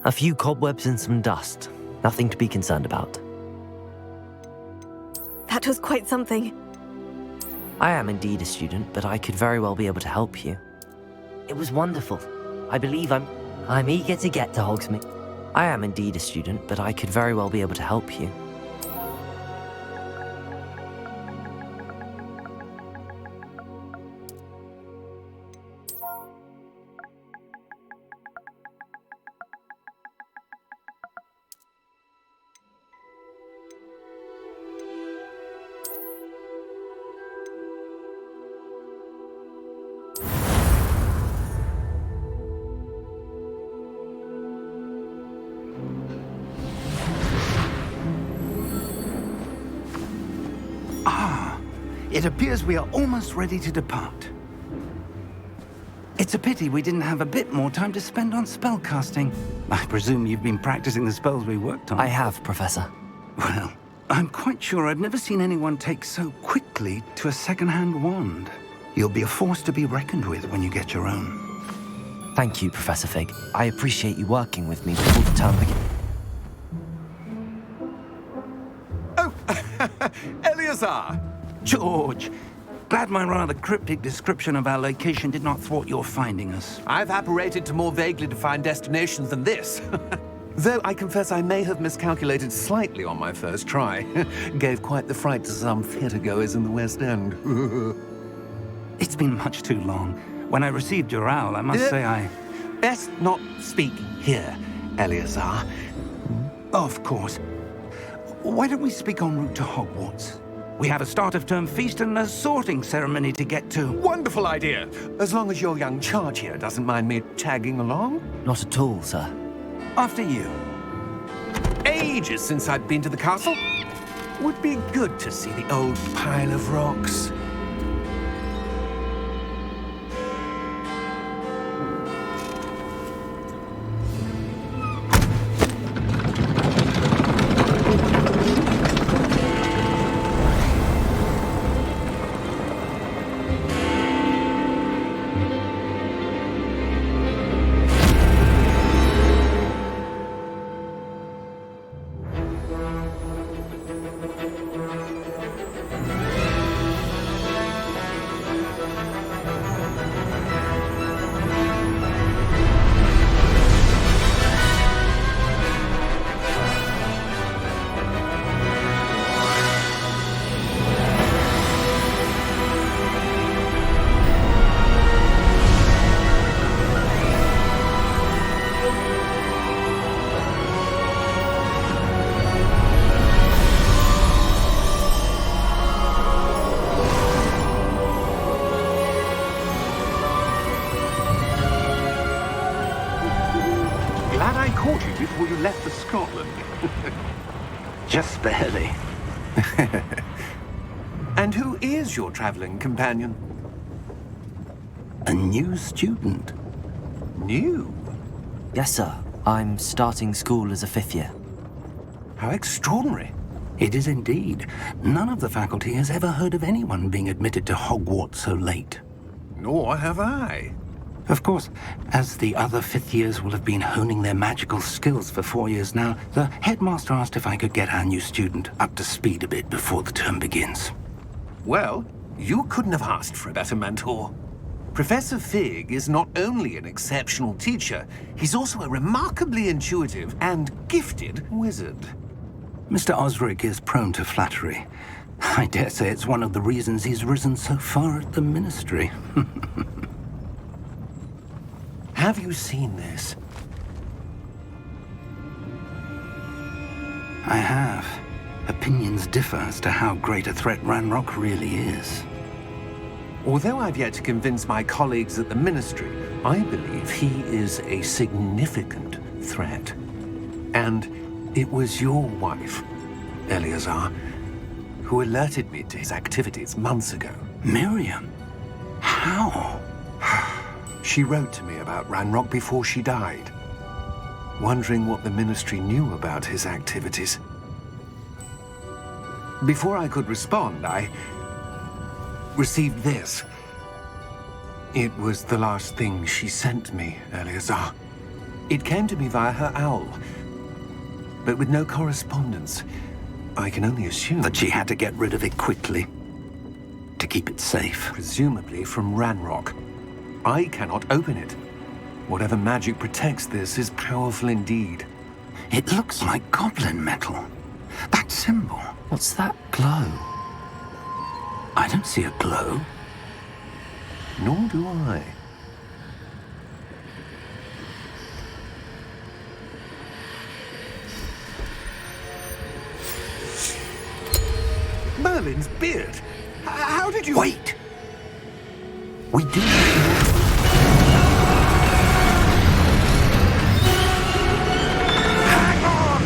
A few cobwebs and some dust. Nothing to be concerned about. That was quite something. I am indeed a student, but I could very well be able to help you. It was wonderful. I believe I'm eager to get to Hogsmeade. I am indeed a student, but I could very well be able to help you. It appears we are almost ready to depart. It's a pity we didn't have a bit more time to spend on spellcasting. I presume you've been practicing the spells we worked on. I have, Professor. Well, I'm quite sure I've never seen anyone take so quickly to a second-hand wand. You'll be a force to be reckoned with when you get your own. Thank you, Professor Fig. I appreciate you working with me before the term begins. Oh, Eleazar! George, glad my rather cryptic description of our location did not thwart your finding us. I've apparated to more vaguely defined destinations than this. Though I confess I may have miscalculated slightly on my first try. Gave quite the fright to some theatre-goers in the West End. It's been much too long. When I received your owl, I must say I... Best not speak here, Eleazar. Of course. Why don't we speak en route to Hogwarts? We have a start-of-term feast and a sorting ceremony to get to. Wonderful idea! As long as your young charge here doesn't mind me tagging along. Not at all, sir. After you. Ages since I'd been to the castle. Would be good to see the old pile of rocks. Before you left for Scotland. Just barely. And who is your traveling companion? A new student. New? Yes, sir. I'm starting school as a 5th year. How extraordinary. It is indeed. None of the faculty has ever heard of anyone being admitted to Hogwarts so late. Nor have I. Of course, as the other 5th years will have been honing their magical skills for 4 years now, the headmaster asked if I could get our new student up to speed a bit before the term begins. Well, you couldn't have asked for a better mentor. Professor Fig is not only an exceptional teacher, he's also a remarkably intuitive and gifted wizard. Mr. Osric is prone to flattery. I dare say it's one of the reasons he's risen so far at the ministry. Have you seen this? I have. Opinions differ as to how great a threat Ranrock really is. Although I've yet to convince my colleagues at the Ministry, I believe he is a significant threat. And it was your wife, Eleazar, who alerted me to his activities months ago. Miriam? How? She wrote to me about Ranrock before she died, wondering what the Ministry knew about his activities. Before I could respond, I received this. It was the last thing she sent me, Eleazar. It came to me via her owl, but with no correspondence. I can only assume That she had to get rid of it quickly to keep it safe. presumably from Ranrock. I cannot open it. Whatever magic protects this is powerful indeed. It looks like goblin metal. That symbol. What's that glow? I don't see a glow. Nor do I. Merlin's beard! How did you... Wait! We do... Hang on!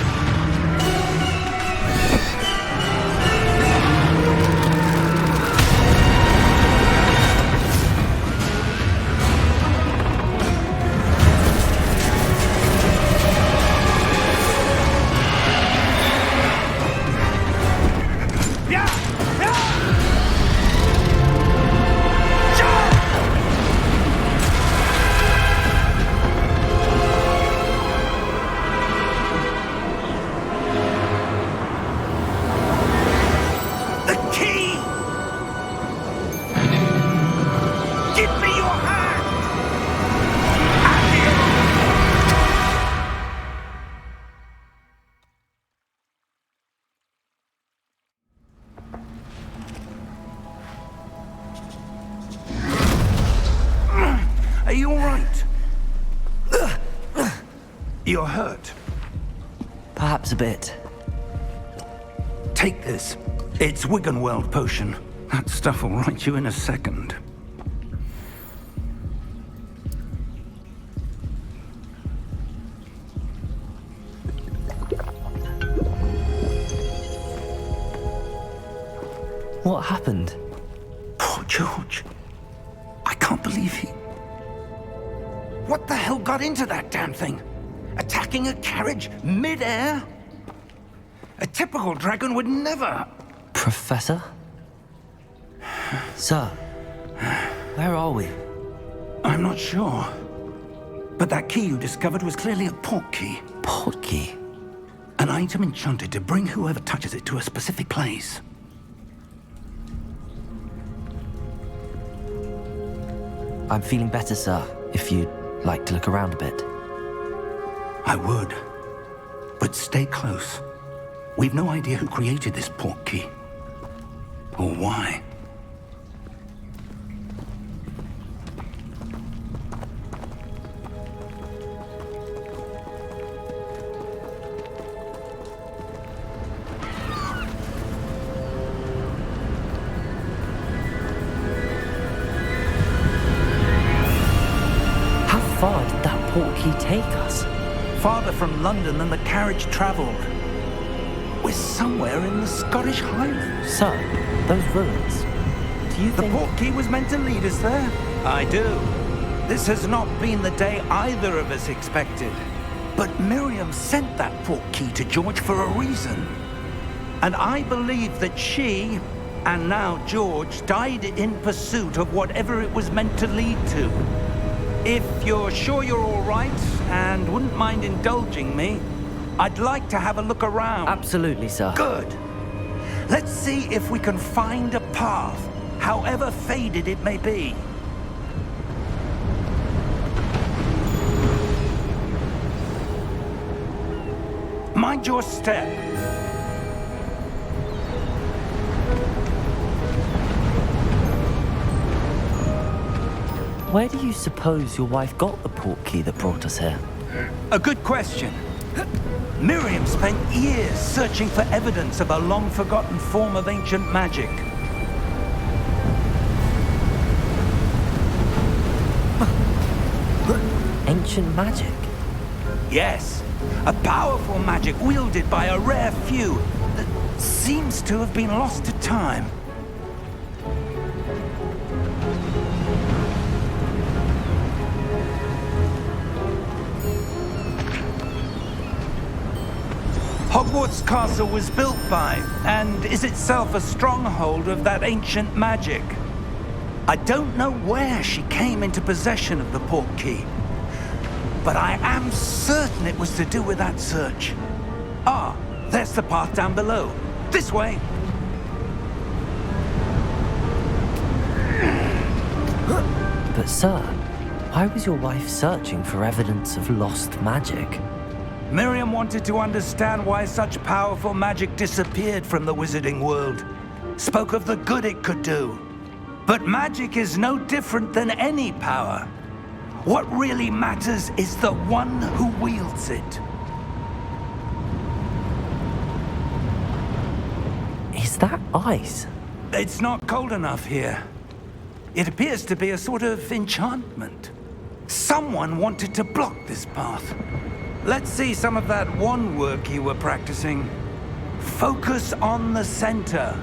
Are you all right? You're hurt. Perhaps a bit. Take this. It's Wiggenweld potion. That stuff will right you in a second. What happened? Poor George. I can't believe he... What the hell got into that damn thing? Attacking a carriage mid-air? A typical dragon would never... Professor? Sir, where are we? I'm not sure. But that key you discovered was clearly a port key. Port key? An item enchanted to bring whoever touches it to a specific place. I'm feeling better, sir, if you'd like to look around a bit. I would. But stay close. We've no idea who created this port key. Or why. How far did that port key take us? Farther from London than the carriage travelled. We're somewhere in the Scottish Highlands. Sir, those ruins. Do you The think... port key was meant to lead us there? I do. This has not been the day either of us expected. But Miriam sent that port key to George for a reason. And I believe that she, and now George, died in pursuit of whatever it was meant to lead to. If you're sure you're all right, and wouldn't mind indulging me, I'd like to have a look around. Absolutely, sir. Good. Let's see if we can find a path, however faded it may be. Mind your step. Where do you suppose your wife got the port key that brought us here? A good question. Miriam spent years searching for evidence of a long-forgotten form of ancient magic. Ancient magic? Yes, a powerful magic wielded by a rare few that seems to have been lost to time. Hogwarts Castle was built by, and is itself a stronghold of that ancient magic. I don't know where she came into possession of the port key, but I am certain it was to do with that search. Ah, there's the path down below. This way. But sir, why was your wife searching for evidence of lost magic? Miriam wanted to understand why such powerful magic disappeared from the wizarding world. Spoke of the good it could do. But magic is no different than any power. What really matters is the one who wields it. Is that ice? It's not cold enough here. It appears to be a sort of enchantment. Someone wanted to block this path. Let's see some of that wand work you were practicing. Focus on the center.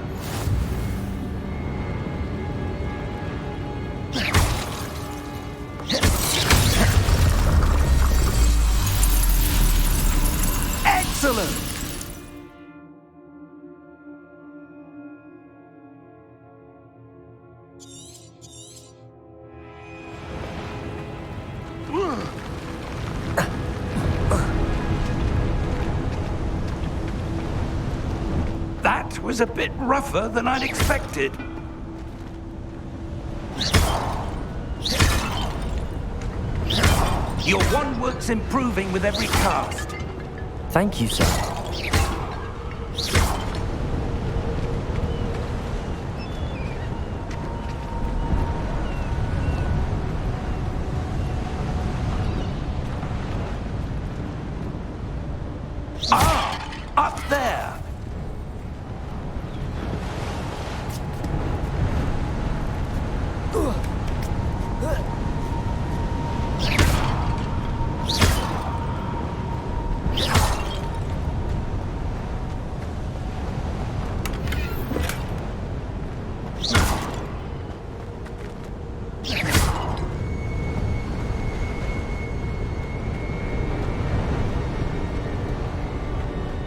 Excellent! That was a bit rougher than I'd expected. Your wand work's improving with every cast. Thank you, sir. Ah! Up there!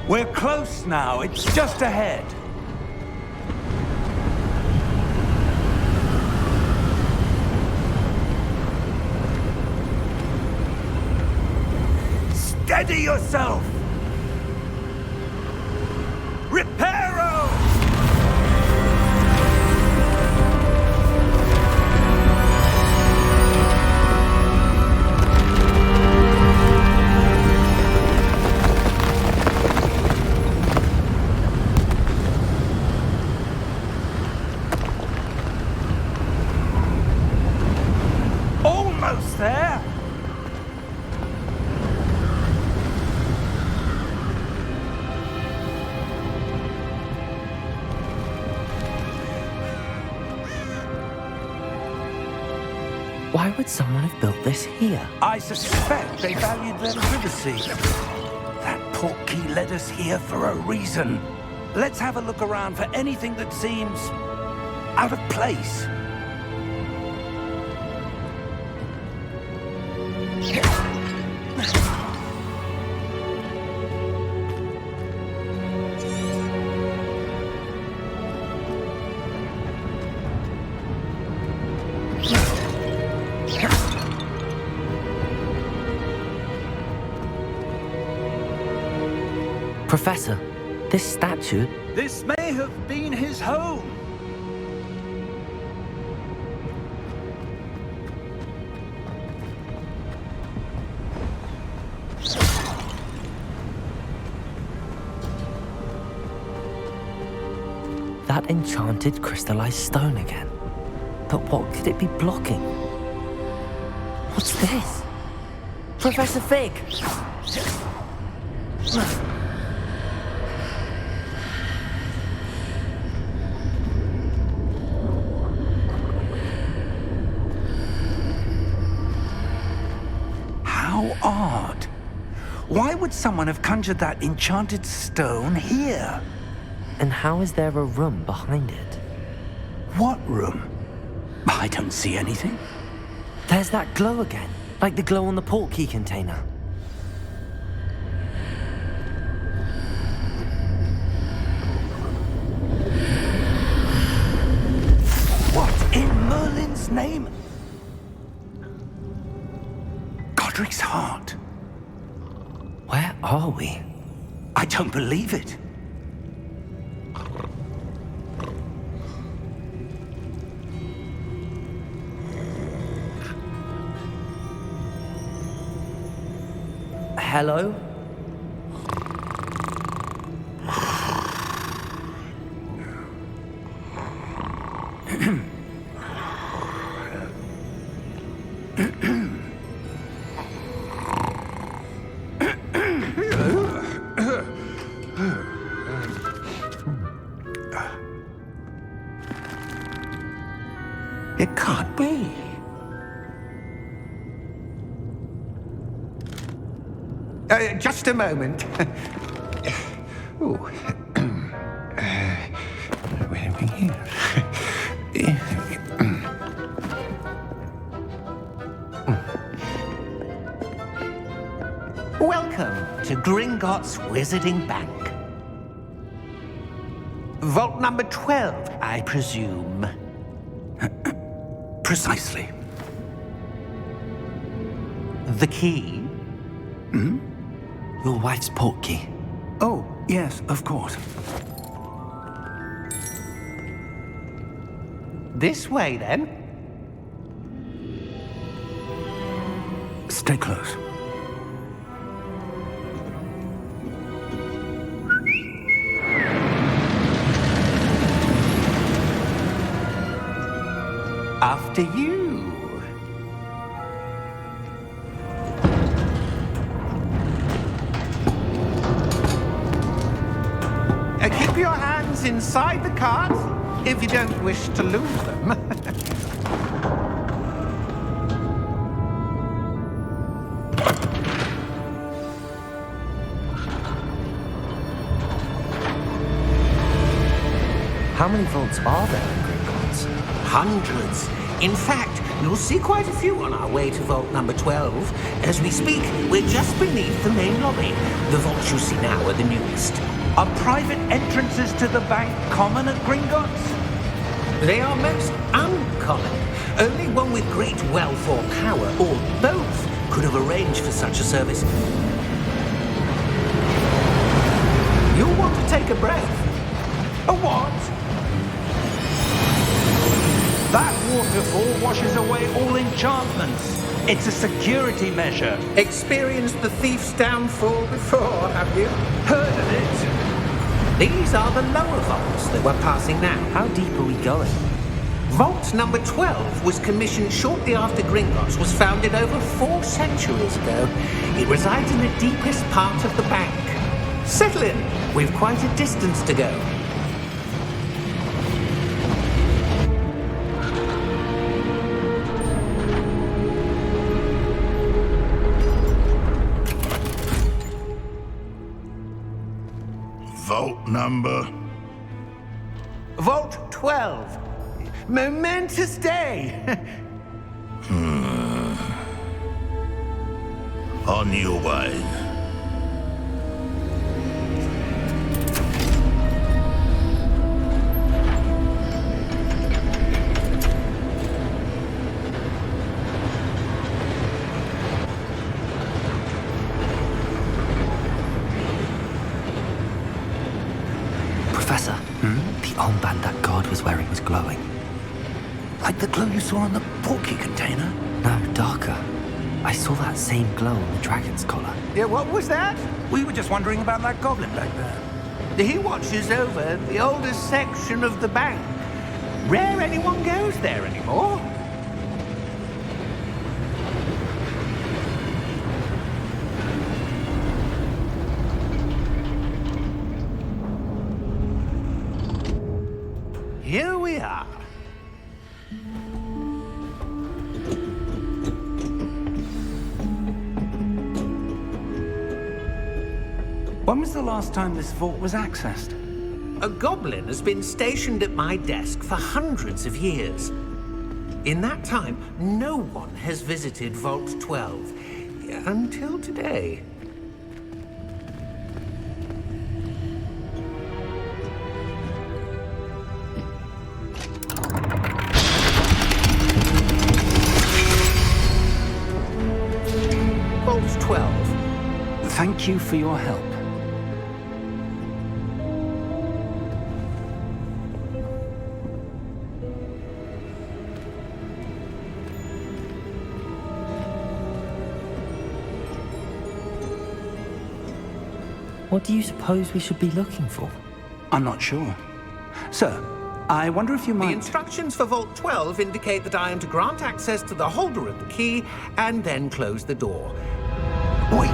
We're close now. It's just ahead. Steady yourself! Reparo! Almost there! Why would someone have built this here? I suspect they valued their privacy. That portkey led us here for a reason. Let's have a look around for anything that seems out of place. Professor, this statue... This may have been his home. That enchanted crystallized stone again. But what could it be blocking? What's this? Professor Fig! How odd. Why would someone have conjured that enchanted stone here? And how is there a room behind it? What room? I don't see anything. There's that glow again, like the glow on the portkey container. What in Merlin's name? Godric's heart. are we? I don't believe it. Hello? It can't be. Just a moment. Oh. Where are we here? Welcome to Gringotts Wizarding Bank. Vault number 12, I presume. Precisely. The key? Your wife's portkey. Oh, yes, of course. This way, then. Stay close. After you. Keep your hands inside the cart if you don't wish to lose them. How many vaults are there in Gringotts? Hundreds. In fact, you'll see quite a few on our way to vault number 12. As we speak, we're just beneath the main lobby. The vaults you see now are the newest. Are private entrances to the bank common at Gringotts? They are most uncommon. Only one with great wealth or power, or both, could have arranged for such a service. You'll want to take a breath. A what? That waterfall washes away all enchantments. It's a security measure. Experienced the thief's downfall before, have you? Heard of it? These are the lower vaults that we're passing now. How deep are we going? Vault number 12 was commissioned shortly after Gringotts was founded over 4 centuries ago. It resides in the deepest part of the bank. Settle in. We've quite a distance to go. Vault number? Vault 12. Momentous day. On your way. Professor, the armband that guard was wearing was glowing. Like the glow you saw on the portkey container? No, darker. I saw that same glow on the dragon's collar. Yeah, what was that? We were just wondering about that goblin back there. He watches over the oldest section of the bank. Rare anyone goes there anymore. Here we are. When was the last time this vault was accessed? A goblin has been stationed at my desk for hundreds of years. In that time, no one has visited Vault 12 until today. Vault 12. Thank thank you for your help. What do you suppose we should be looking for? I'm not sure. Sir, I wonder if you The might... instructions for Vault 12 indicate that I am to grant access to the holder of the key and then close the door. Wait!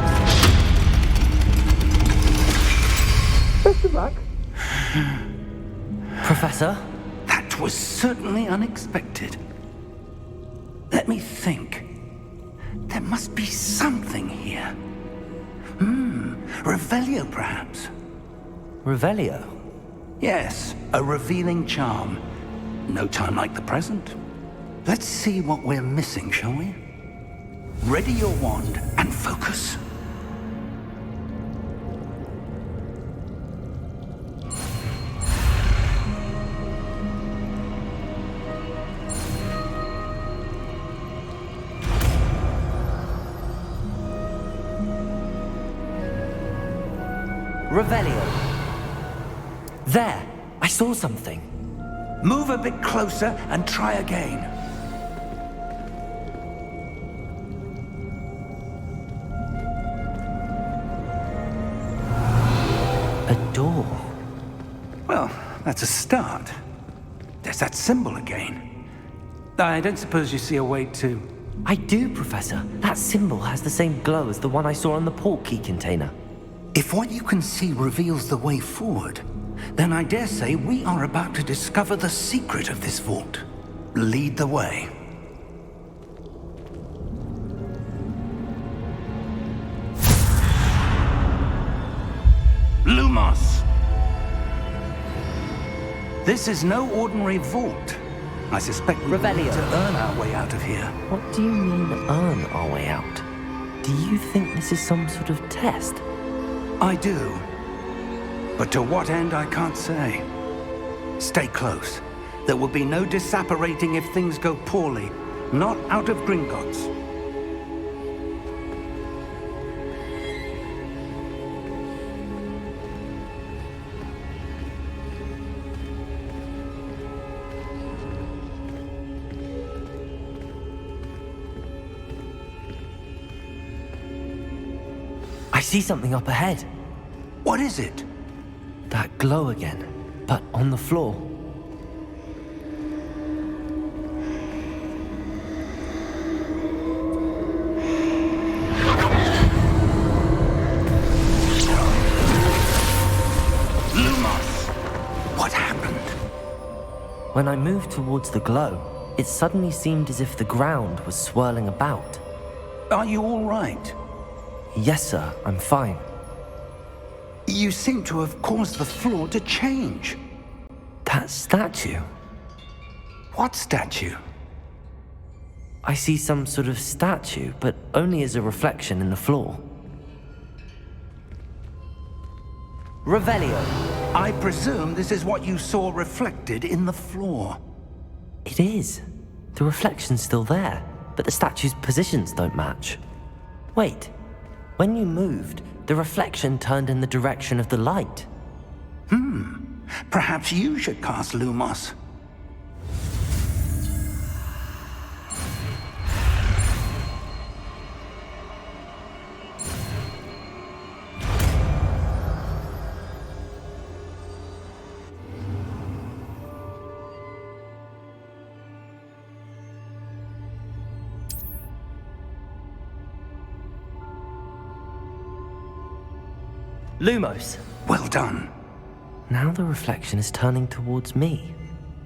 Best of luck. Professor? That was certainly unexpected. Let me think. There must be something here. Revelio, perhaps? Revelio? Yes, a revealing charm. No time like the present. Let's see what we're missing, shall we? Ready your wand and focus. Revelio. There! I saw something. Move a bit closer and try again. A door. Well, that's a start. There's that symbol again. I don't suppose you see a way to... I do, Professor. That symbol has the same glow as the one I saw on the port key container. If what you can see reveals the way forward, then I dare say we are about to discover the secret of this vault. Lead the way. Lumos! This is no ordinary vault. I suspect we Revelio. need to earn our way out of here. What do you mean, earn our way out? Do you think this is some sort of test? I do. But to what end, I can't say. Stay close. There will be no disapparating if things go poorly. Not out of Gringotts. I see something up ahead. What is it? That glow again, but on the floor. Lumos! What happened? When I moved towards the glow, it suddenly seemed as if the ground was swirling about. Are you all right? Yes, sir, I'm fine. You seem to have caused the floor to change. That statue. What statue? I see some sort of statue, but only as a reflection in the floor. Revelio. I presume this is what you saw reflected in the floor. It is. The reflection's still there, but the statue's positions don't match. Wait. When you moved, the reflection turned in the direction of the light. Perhaps you should cast Lumos. Lumos. Well done. Now the reflection is turning towards me.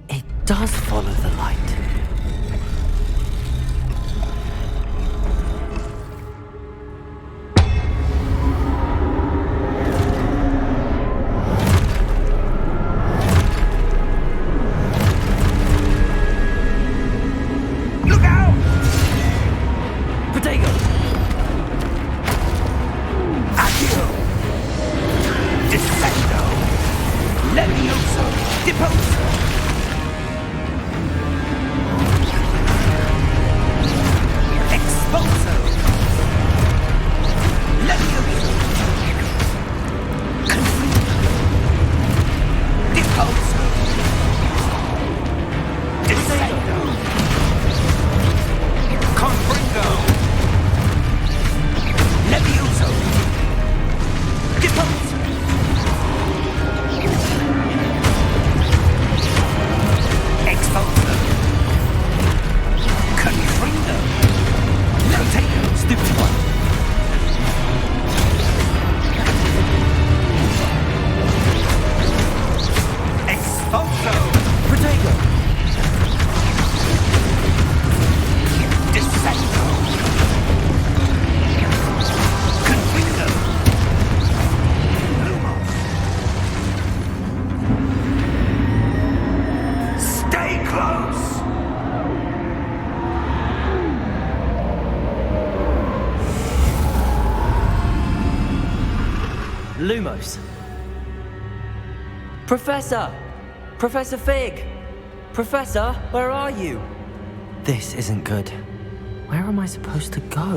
It does follow the light. Look out! Potato! Accio! Descendo! Levioso! Deposo! Professor! Professor Fig! Professor, where are you? This isn't good. Where am I supposed to go?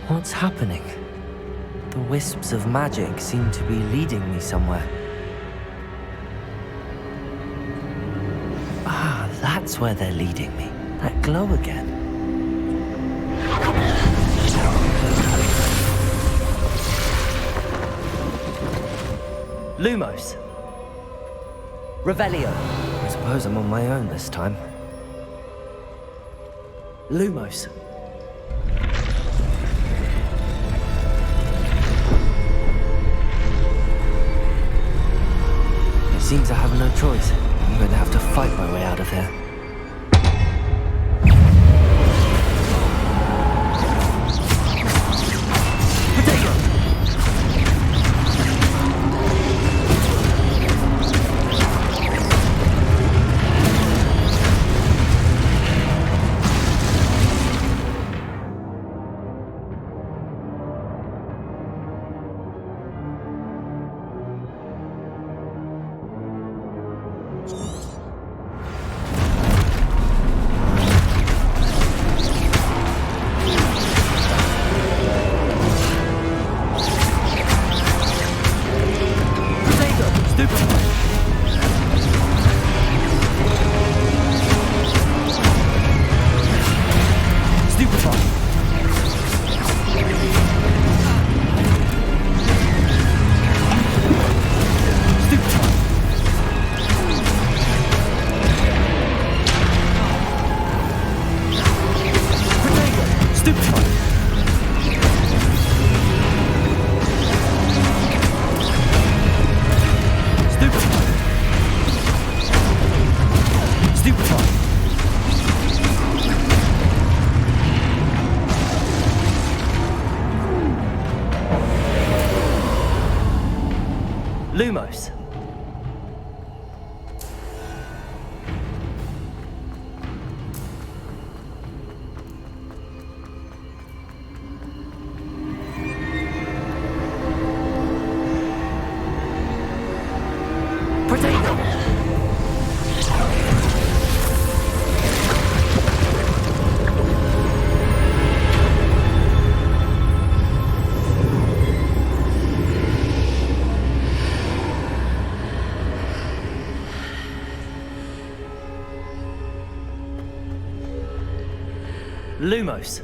What's happening? The wisps of magic seem to be leading me somewhere. Ah, that's where they're leading me. That glow again. Lumos. Revelio. I suppose I'm on my own this time. Lumos. It seems I have no choice. I'm going to have to fight my way out of here. Lumos. Lumos.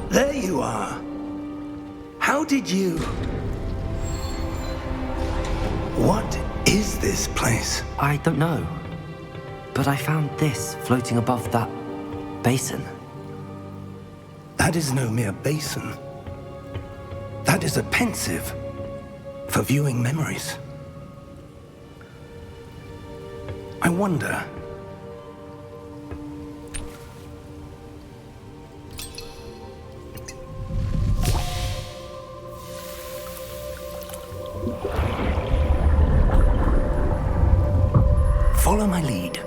There you are. How did you... What is this place? I don't know. But I found this floating above that basin. That is no mere basin. That is a pensive for viewing memories. I wonder... Follow my lead.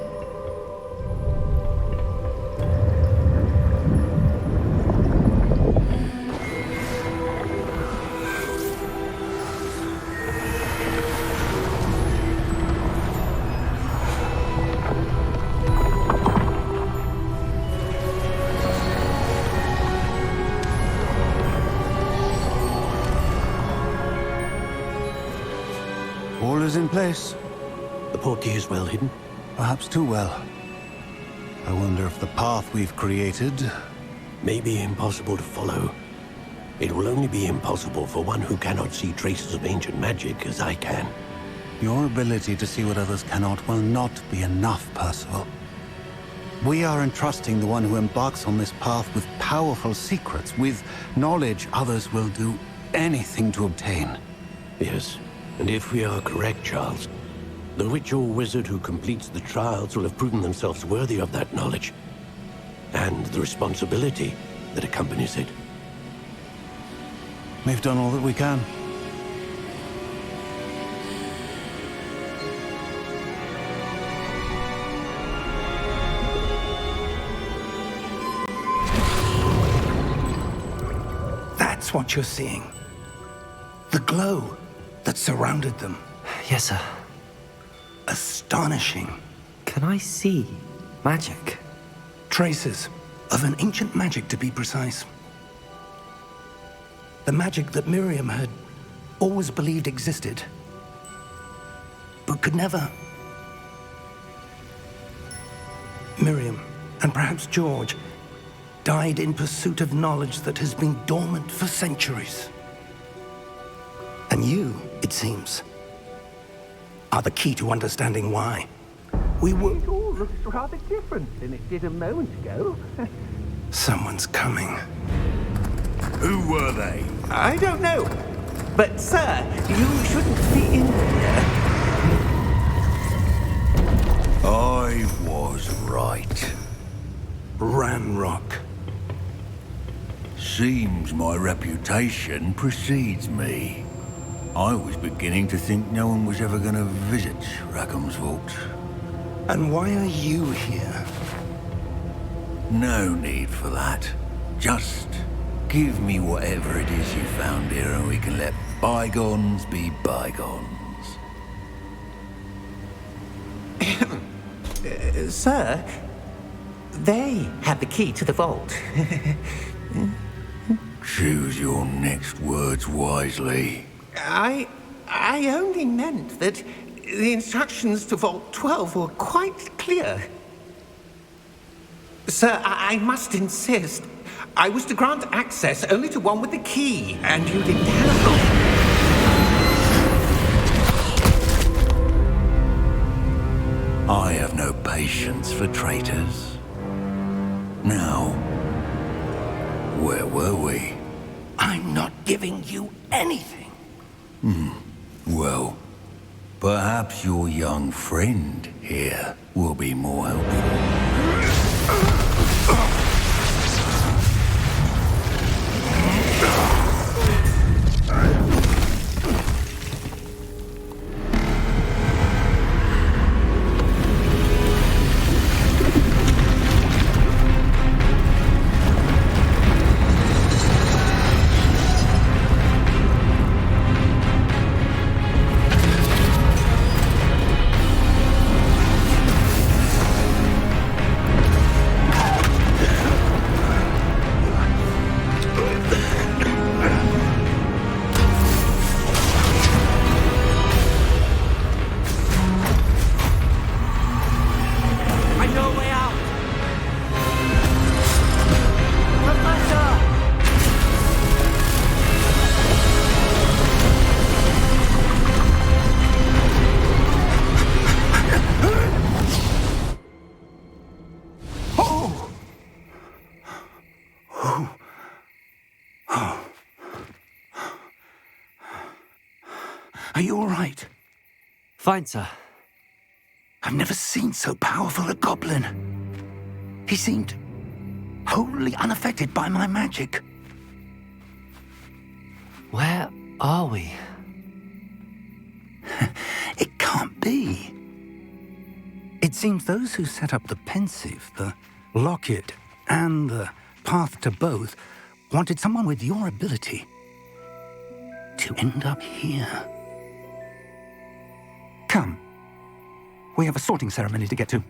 All is in place. The portkey is well hidden. Perhaps too well. I wonder if the path we've created... May be impossible to follow. It will only be impossible for one who cannot see traces of ancient magic as I can. Your ability to see what others cannot will not be enough, Percival. We are entrusting the one who embarks on this path with powerful secrets, with knowledge others will do anything to obtain. Yes, and if we are correct, Charles, the witch or wizard who completes the trials will have proven themselves worthy of that knowledge, and the responsibility that accompanies it. We've done all that we can. That's what you're seeing. The glow that surrounded them. Yes, sir. Astonishing. Can I see magic? Traces of an ancient magic, to be precise. The magic that Miriam had always believed existed, but could never. Miriam, and perhaps George, died in pursuit of knowledge that has been dormant for centuries. And you, it seems, are the key to understanding why. We were... It all looks rather different than it did a moment ago. Someone's coming. Who were they? I don't know. But, sir, you shouldn't be in here. I was right. Ranrock. Seems my reputation precedes me. I was beginning to think no one was ever going to visit Rackham's vault. And why are you here? No need for that. Just give me whatever it is you found here and we can let bygones be bygones. Sir, they have the key to the vault. Choose your next words wisely. I only meant that the instructions to Vault 12 were quite clear. Sir, I must insist. I was to grant access only to one with the key, and you didn't have... I have no patience for traitors. Now, where were we? I'm not giving you anything. Well, perhaps your young friend here will be more helpful. Are you all right? Fine, sir. I've never seen so powerful a goblin. He seemed wholly unaffected by my magic. Where are we? It can't be. It seems those who set up the pensive, the locket, and the path to both wanted someone with your ability to end up here. Come. We have a sorting ceremony to get to.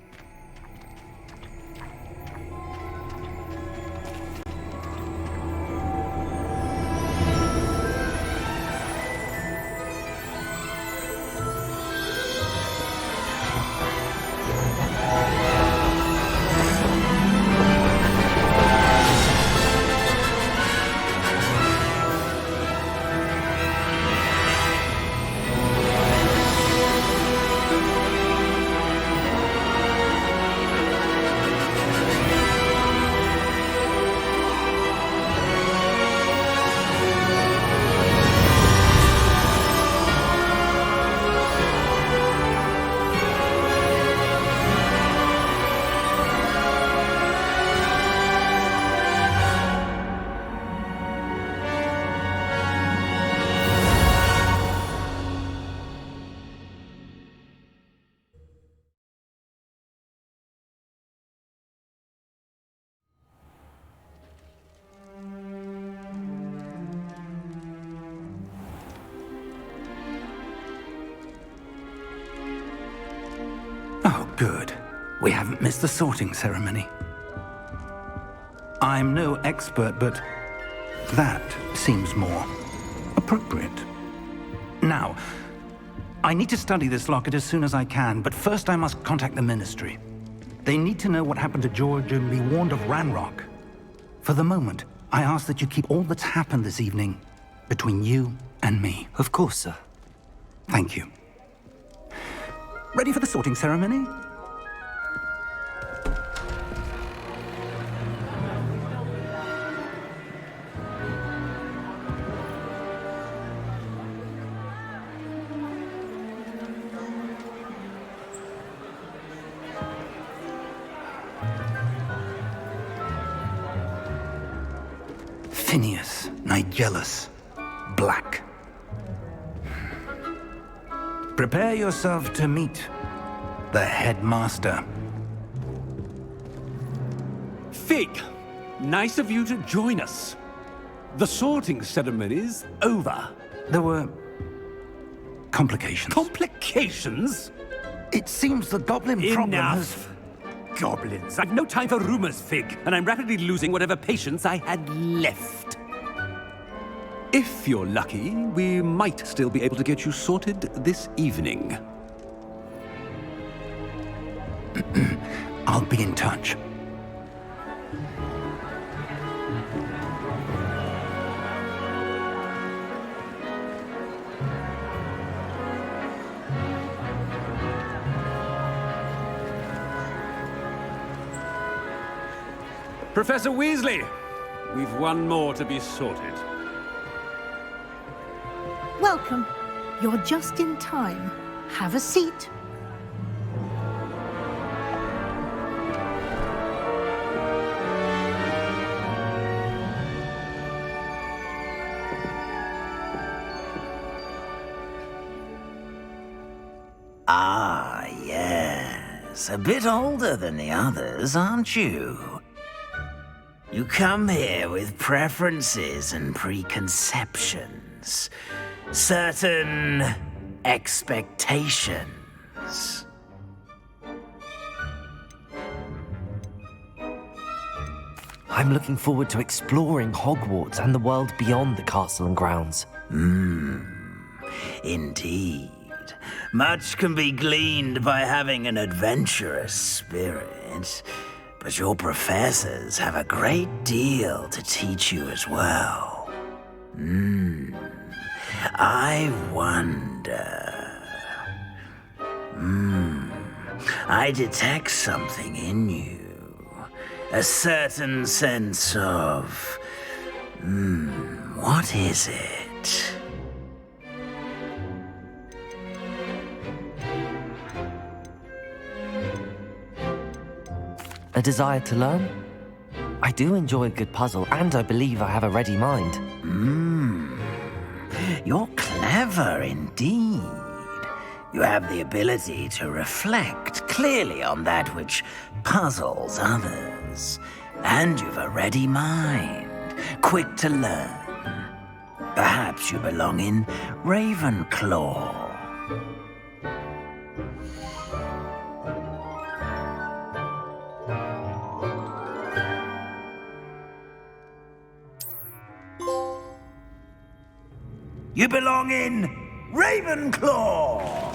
Good. We haven't missed the sorting ceremony. I'm no expert, but that seems more appropriate. Now, I need to study this locket as soon as I can, but first I must contact the Ministry. They need to know what happened to George and be warned of Ranrock. For the moment, I ask that you keep all that's happened this evening between you and me. Of course, sir. Thank you. Ready for the sorting ceremony? Phineas, Nigellus, Black. Prepare yourself to meet the headmaster. Fig, nice of you to join us. The sorting ceremony's over. There were complications. Complications? It seems the goblin problem has... Enough! Goblins. I've no time for rumors, Fig, and I'm rapidly losing whatever patience I had left. If you're lucky, we might still be able to get you sorted this evening. I'll be in touch. Professor Weasley, we've one more to be sorted. Welcome. You're just in time. Have a seat. Ah, yes. A bit older than the others, aren't you? You come here with preferences and preconceptions. Certain expectations. I'm looking forward to exploring Hogwarts and the world beyond the castle and grounds. Indeed. Much can be gleaned by having an adventurous spirit, but your professors have a great deal to teach you as well. I wonder... I detect something in you. A certain sense of... what is it? A desire to learn? I do enjoy a good puzzle, and I believe I have a ready mind. You're clever indeed. You have the ability to reflect clearly on that which puzzles others. And you've a ready mind, quick to learn. Perhaps you belong in Ravenclaw. You belong in Ravenclaw!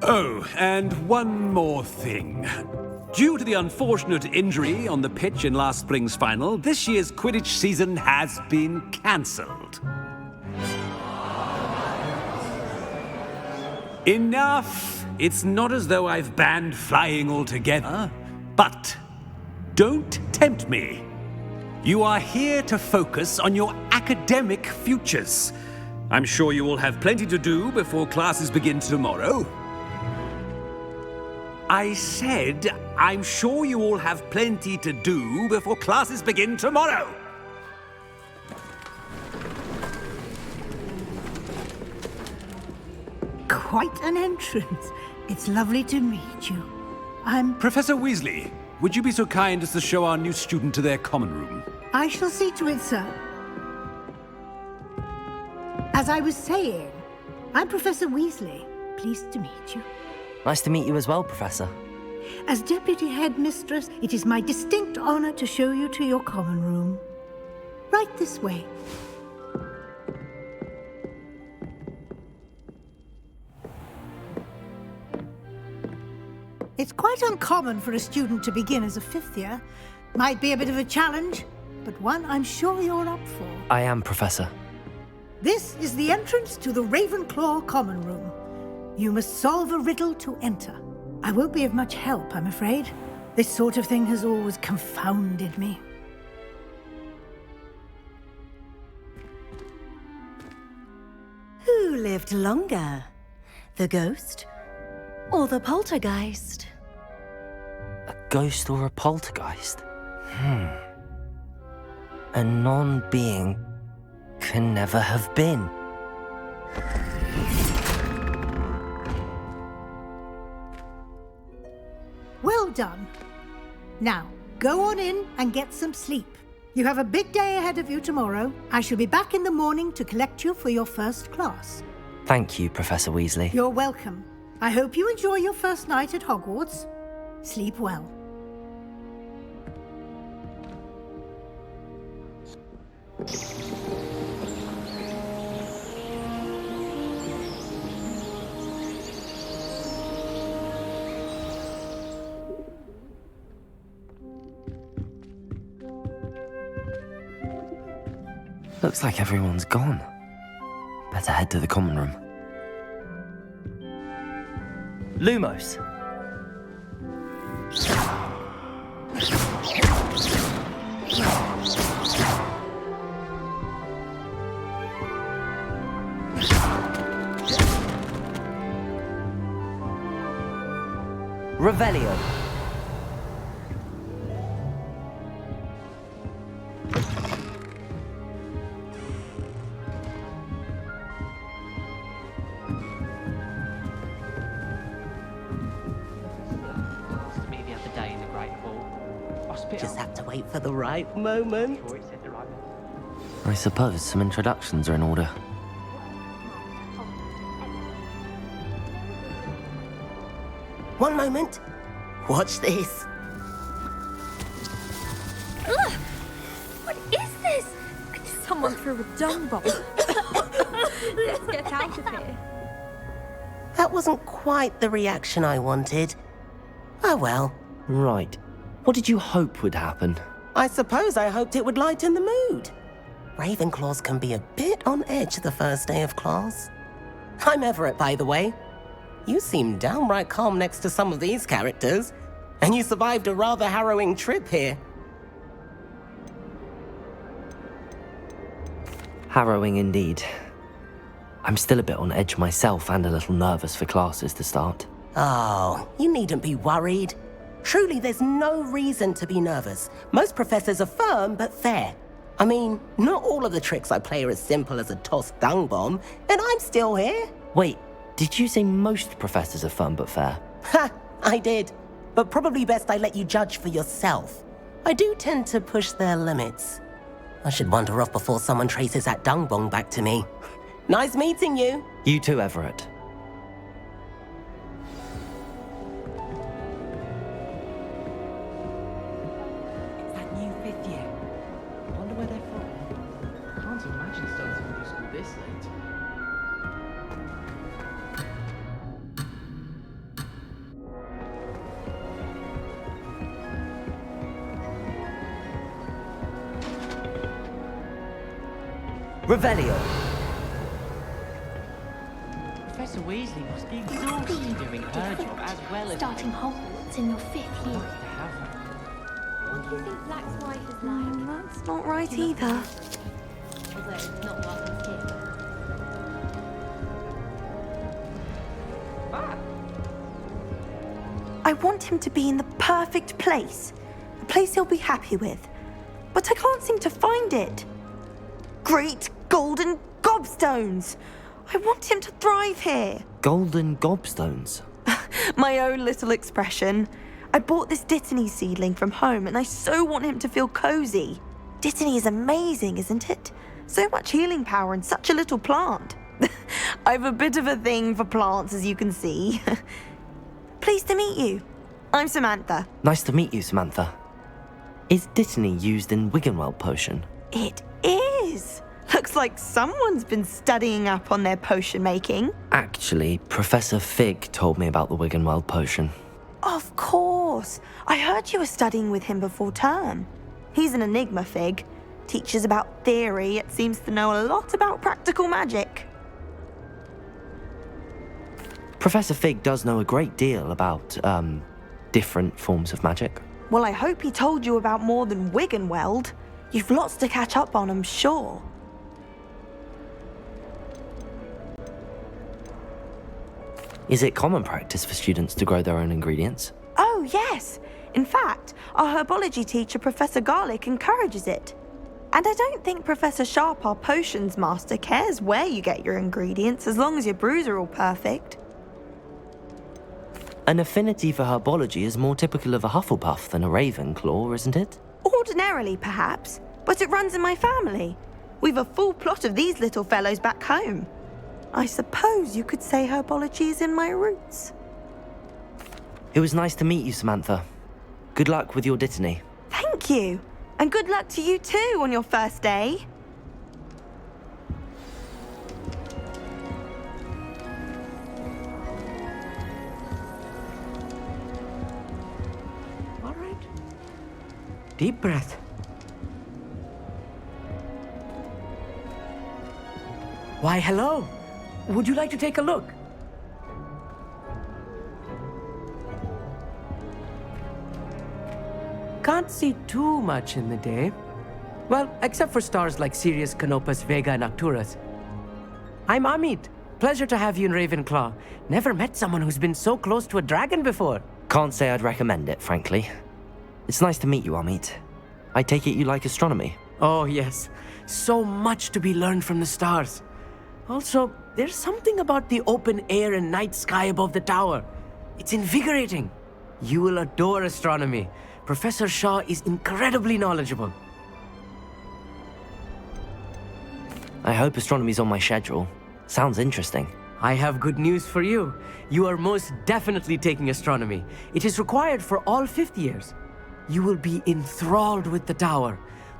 Oh, and one more thing. Due to the unfortunate injury on the pitch in last spring's final, this year's Quidditch season has been cancelled. Enough! It's not as though I've banned flying altogether, but don't tempt me. You are here to focus on your academic futures. I'm sure you will have plenty to do before classes begin tomorrow. I said, I'm sure you all have plenty to do before classes begin tomorrow. Quite an entrance. It's lovely to meet you. Professor Weasley, would you be so kind as to show our new student to their common room? I shall see to it, sir. As I was saying, I'm Professor Weasley. Pleased to meet you. Nice to meet you as well, Professor. As Deputy Headmistress, it is my distinct honor to show you to your common room. Right this way. It's quite uncommon for a student to begin as a fifth year. Might be a bit of a challenge, but one I'm sure you're up for. I am, Professor. This is the entrance to the RAVENCLAW common room. You must solve a riddle to enter. I won't be of much help, I'm afraid. This sort of thing has always confounded me. Who lived longer? The ghost or the poltergeist? A ghost or a poltergeist? A non-being can never have been. Well done. Now, go on in and get some sleep. You have a big day ahead of you tomorrow. I shall be back in the morning to collect you for your first class. Thank you, Professor Weasley. You're welcome. I hope you enjoy your first night at Hogwarts. Sleep well. Looks like everyone's gone. Better head to the common room. Lumos! Revelio! Just have to wait for the right moment. I suppose some introductions are in order. One moment. Watch this. Ugh! What is this? Someone threw a dung bomb. Let's get out of here. That wasn't quite the reaction I wanted. Oh well. Right. What did you hope would happen? I suppose I hoped it would lighten the mood. Ravenclaws can be a bit on edge the first day of class. I'm Everett, by the way. You seem downright calm next to some of these characters, and you survived a rather harrowing trip here. Harrowing indeed. I'm still a bit on edge myself and a little nervous for classes to start. Oh, you needn't be worried. Truly, there's no reason to be nervous. Most professors are firm but fair. I mean, not all of the tricks I play are as simple as a tossed dung bomb, and I'm still here. Wait, did you say most professors are firm but fair? Ha! I did. But probably best I let you judge for yourself. I do tend to push their limits. I should wander off before someone traces that dung bomb back to me. Nice meeting you. You too, Everett. Revelio! Professor Weasley must be exhausted doing her job as well as starting Hogwarts in your 5th year. What do you think Black's wife is like? That's not right either. Although it's not welcome here. I want him to be in the perfect place. A place he'll be happy with. But I can't seem to find it. Great golden gobstones! I want him to thrive here. Golden gobstones. My own little expression. I bought this Dittany seedling from home and I so want him to feel cozy. Dittany is amazing, isn't it? So much healing power in such a little plant. I've a bit of a thing for plants, as you can see. Pleased to meet you. I'm Samantha. Nice to meet you, Samantha. Is Dittany used in Wiggenweld potion? It is. Looks like someone's been studying up on their potion making. Actually, Professor Fig told me about the Wiggenweld potion. Of course. I heard you were studying with him before term. He's an enigma, Fig. Teaches about theory, yet seems to know a lot about practical magic. Professor Fig does know a great deal about, different forms of magic. Well, I hope he told you about more than Wiggenweld. You've lots to catch up on, I'm sure. Is it common practice for students to grow their own ingredients? Oh, yes. In fact, our herbology teacher, Professor Garlick, encourages it. And I don't think Professor Sharp, our potions master, cares where you get your ingredients as long as your brews are all perfect. An affinity for herbology is more typical of a Hufflepuff than a Ravenclaw, isn't it? Ordinarily, perhaps, but it runs in my family. We've a full plot of these little fellows back home. I suppose you could say herbology is in my roots. It was nice to meet you, Samantha. Good luck with your Dittany. Thank you. And good luck to you too on your first day. All right. Deep breath. Why, hello. Would you like to take a look? Can't see too much in the day. Well, except for stars like Sirius, Canopus, Vega, and Arcturus. I'm Amit. Pleasure to have you in Ravenclaw. Never met someone who's been so close to a dragon before. Can't say I'd recommend it, frankly. It's nice to meet you, Amit. I take it you like astronomy? Oh, yes. So much to be learned from the stars. Also, there's something about the open air and night sky above the tower. It's invigorating. You will adore astronomy. Professor Shaw is incredibly knowledgeable. I hope astronomy's on my schedule. Sounds interesting. I have good news for you. You are most definitely taking astronomy. It is required for all 5th years. You will be enthralled with the tower.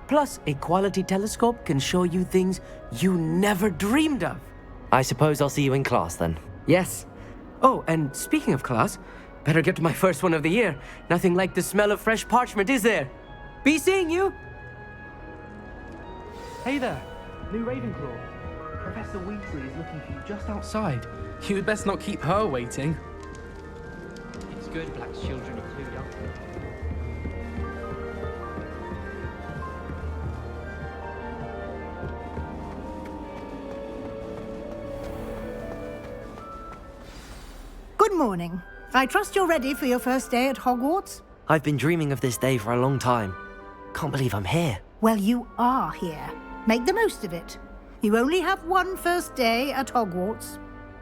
Plus, a quality telescope can show you things you never dreamed of. I suppose I'll see you in class then. Yes. Oh, and speaking of class, better get to my first one of the year. Nothing like the smell of fresh parchment, is there? Be seeing you! Hey there, new Ravenclaw. Professor Weasley is looking for you just outside. You'd best not keep her waiting. It's good black children are too young. Good morning. I trust you're ready for your first day at Hogwarts? I've been dreaming of this day for a long time. Can't believe I'm here. Well, you are here. Make the most of it. You only have one first day at Hogwarts.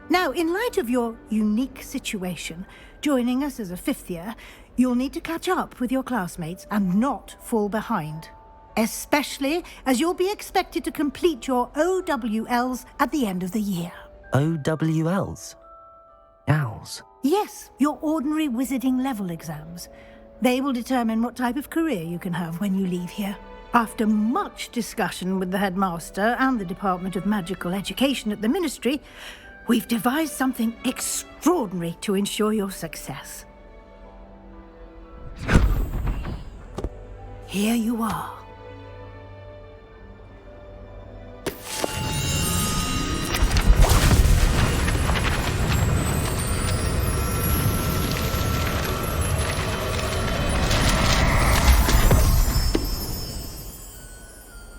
Now, in light of your unique situation, joining us as a 5th year, you'll need to catch up with your classmates and not fall behind. Especially as you'll be expected to complete your OWLs at the end of the year. OWLs? Owls? Yes, your ordinary wizarding level exams. They will determine what type of career you can have when you leave here. After much discussion with the headmaster and the Department of Magical Education at the Ministry, we've devised something extraordinary to ensure your success. Here you are.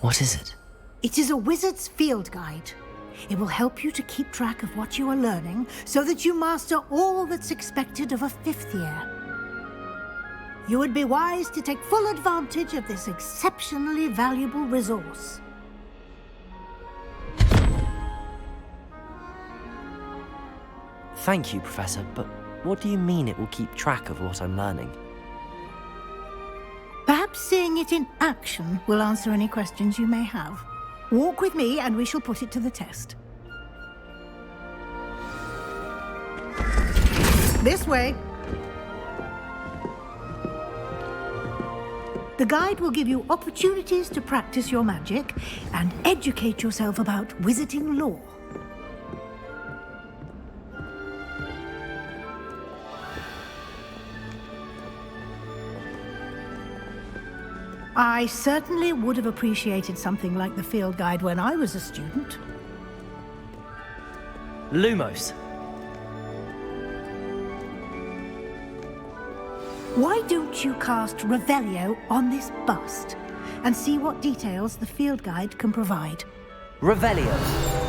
What is it? It is a wizard's field guide. It will help you to keep track of what you are learning so that you master all that's expected of a 5th year. You would be wise to take full advantage of this exceptionally valuable resource. Thank you, Professor, but what do you mean it will keep track of what I'm learning? Perhaps seeing it in action will answer any questions you may have. Walk with me and we shall put it to the test. This way. The guide will give you opportunities to practice your magic and educate yourself about wizarding lore. I certainly would have appreciated something like the field guide when I was a student. Lumos. Why don't you cast Revelio on this bust and see what details the field guide can provide? Revelio.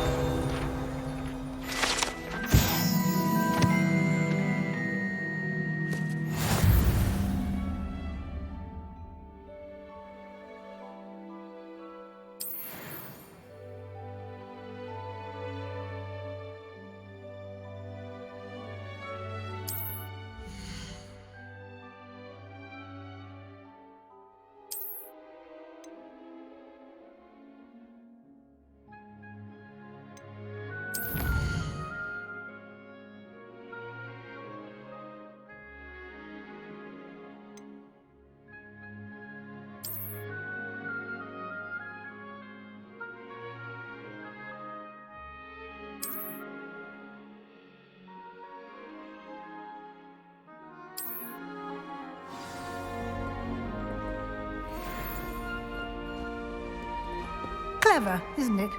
Clever, isn't it?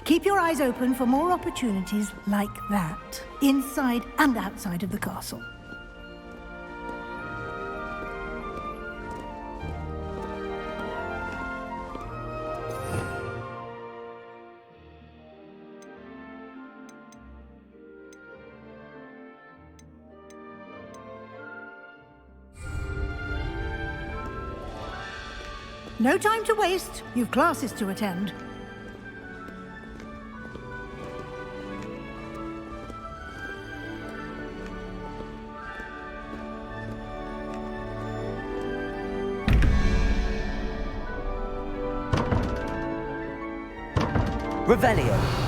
Keep your eyes open for more opportunities like that, inside and outside of the castle. No time to waste. You've classes to attend. Revelio.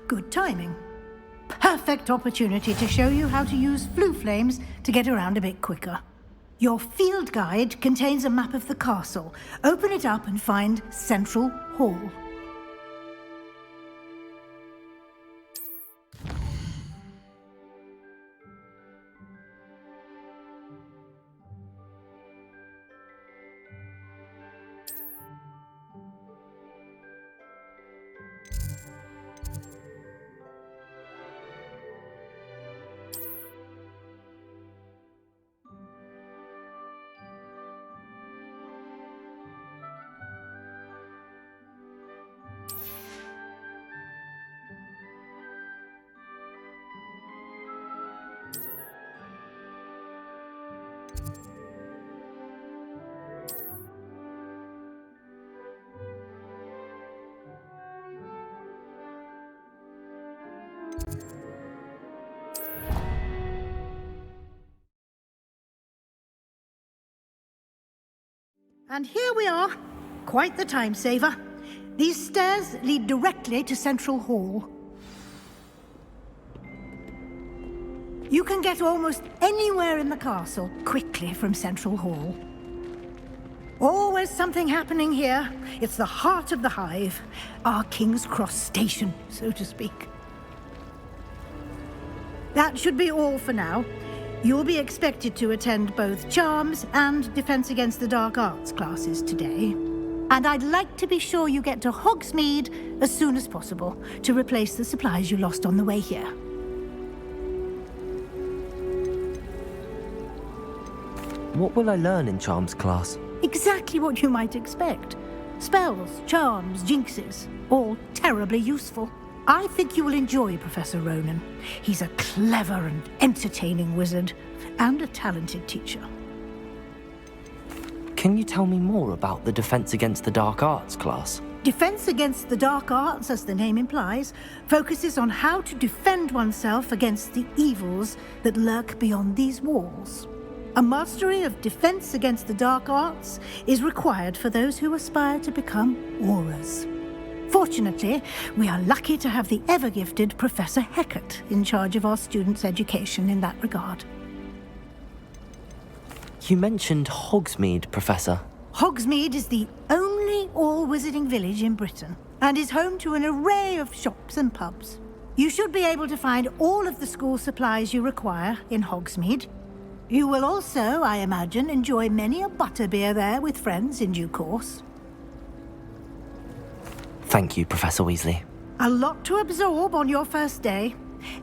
Good timing. Perfect opportunity to show you how to use flue flames to get around a bit quicker. Your field guide contains a map of the castle. Open it up and find Central Hall. And here we are. Quite the time saver. These stairs lead directly to Central Hall. You can get almost anywhere in the castle quickly from Central Hall. Always something happening here. It's the heart of the hive, our King's Cross station, so to speak. That should be all for now. You'll be expected to attend both Charms and Defense Against the Dark Arts classes today. And I'd like to be sure you get to Hogsmeade as soon as possible to replace the supplies you lost on the way here. What will I learn in Charms class? Exactly what you might expect. Spells, charms, jinxes, all terribly useful. I think you will enjoy Professor Ronen. He's a clever and entertaining wizard, and a talented teacher. Can you tell me more about the Defense Against the Dark Arts class? Defense Against the Dark Arts, as the name implies, focuses on how to defend oneself against the evils that lurk beyond these walls. A mastery of Defense Against the Dark Arts is required for those who aspire to become auras. Fortunately, we are lucky to have the ever-gifted Professor Hecat in charge of our students' education in that regard. You mentioned Hogsmeade, Professor. Hogsmeade is the only all-wizarding village in Britain, and is home to an array of shops and pubs. You should be able to find all of the school supplies you require in Hogsmeade. You will also, I imagine, enjoy many a butterbeer there with friends in due course. Thank you, Professor Weasley. A lot to absorb on your first day,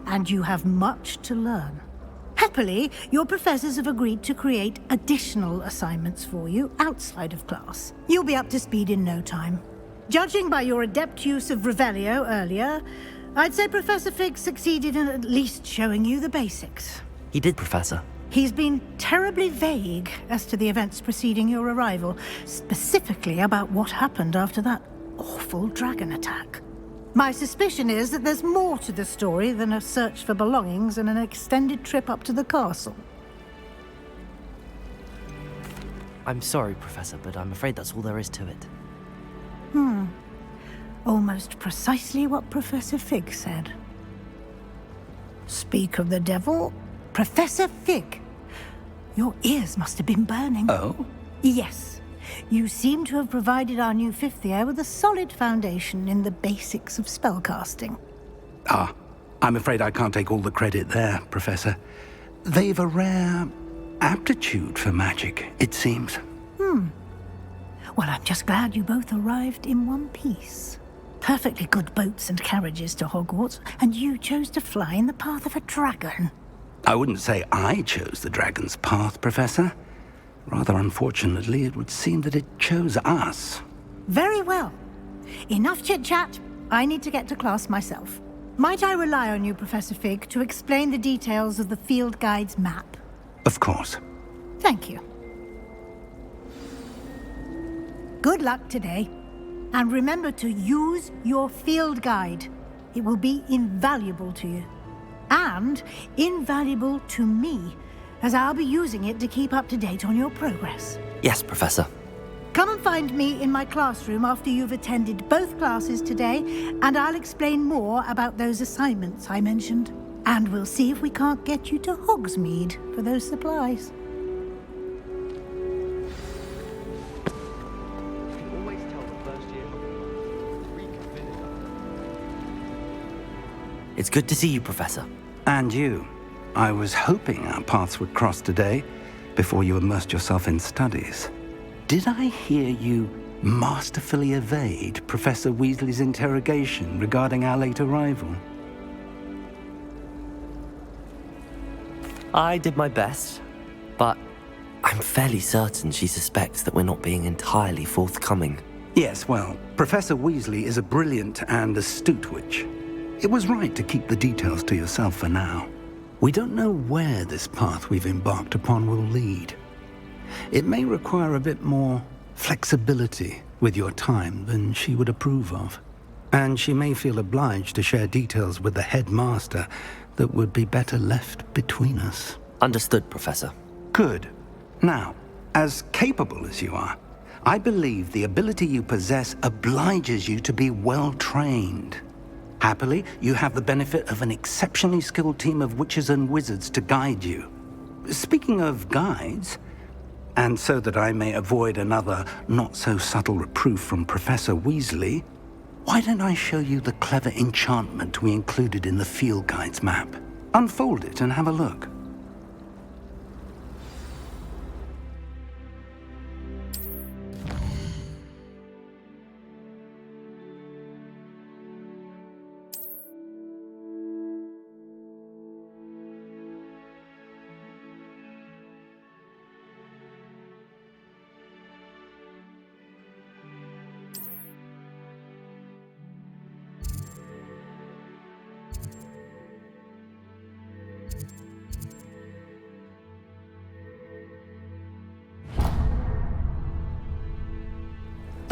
and you have much to learn. Happily, your professors have agreed to create additional assignments for you outside of class. You'll be up to speed in no time. Judging by your adept use of Revelio earlier, I'd say Professor Fig succeeded in at least showing you the basics. He did, Professor. He's been terribly vague as to the events preceding your arrival, specifically about what happened after that awful dragon attack. My suspicion is that there's more to the story than a search for belongings and an extended trip up to the castle. I'm sorry, Professor, but I'm afraid that's all there is to it. Almost precisely what Professor Fig said. Speak of the devil, Professor Fig. Your ears must have been burning. Oh? Yes. You seem to have provided our new fifth year with a solid foundation in the basics of spellcasting. Ah, I'm afraid I can't take all the credit there, Professor. They've a rare aptitude for magic, it seems. Well, I'm just glad you both arrived in one piece. Perfectly good boats and carriages to Hogwarts, and you chose to fly in the path of a dragon. I wouldn't say I chose the dragon's path, Professor. Rather unfortunately, it would seem that it chose us. Very well. Enough chit-chat. I need to get to class myself. Might I rely on you, Professor Fig, to explain the details of the field guide's map? Of course. Thank you. Good luck today. And remember to use your field guide. It will be invaluable to you. And invaluable to me, as I'll be using it to keep up to date on your progress. Yes, Professor. Come and find me in my classroom after you've attended both classes today, and I'll explain more about those assignments I mentioned. And we'll see if we can't get you to Hogsmeade for those supplies. It's good to see you, Professor. And you. I was hoping our paths would cross today, before you immersed yourself in studies. Did I hear you masterfully evade Professor Weasley's interrogation regarding our late arrival? I did my best, but I'm fairly certain she suspects that we're not being entirely forthcoming. Yes, well, Professor Weasley is a brilliant and astute witch. It was right to keep the details to yourself for now. We don't know where this path we've embarked upon will lead. It may require a bit more flexibility with your time than she would approve of. And she may feel obliged to share details with the headmaster that would be better left between us. Understood, Professor. Good. Now, as capable as you are, I believe the ability you possess obliges you to be well-trained. Happily, you have the benefit of an exceptionally skilled team of witches and wizards to guide you. Speaking of guides, and so that I may avoid another not-so-subtle reproof from Professor Weasley, why don't I show you the clever enchantment we included in the field guide's map? Unfold it and have a look.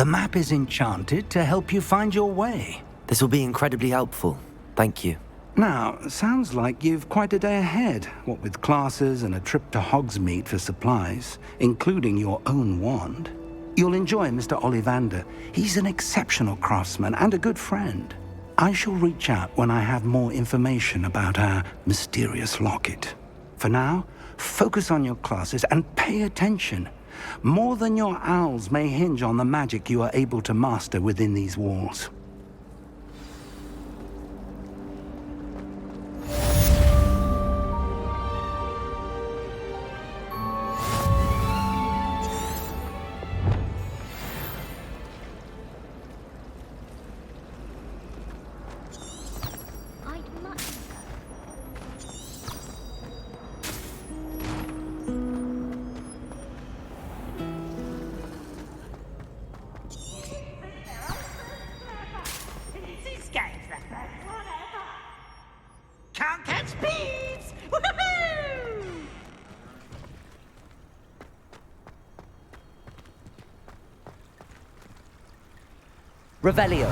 The map is enchanted to help you find your way. This will be incredibly helpful. Thank you. Now, sounds like you've quite a day ahead, what with classes and a trip to Hogsmeade for supplies, including your own wand. You'll enjoy Mr. Ollivander. He's an exceptional craftsman and a good friend. I shall reach out when I have more information about our mysterious locket. For now, focus on your classes and pay attention. More than your owls may hinge on the magic you are able to master within these walls. Can't catch bees! Woohoo! Revelio.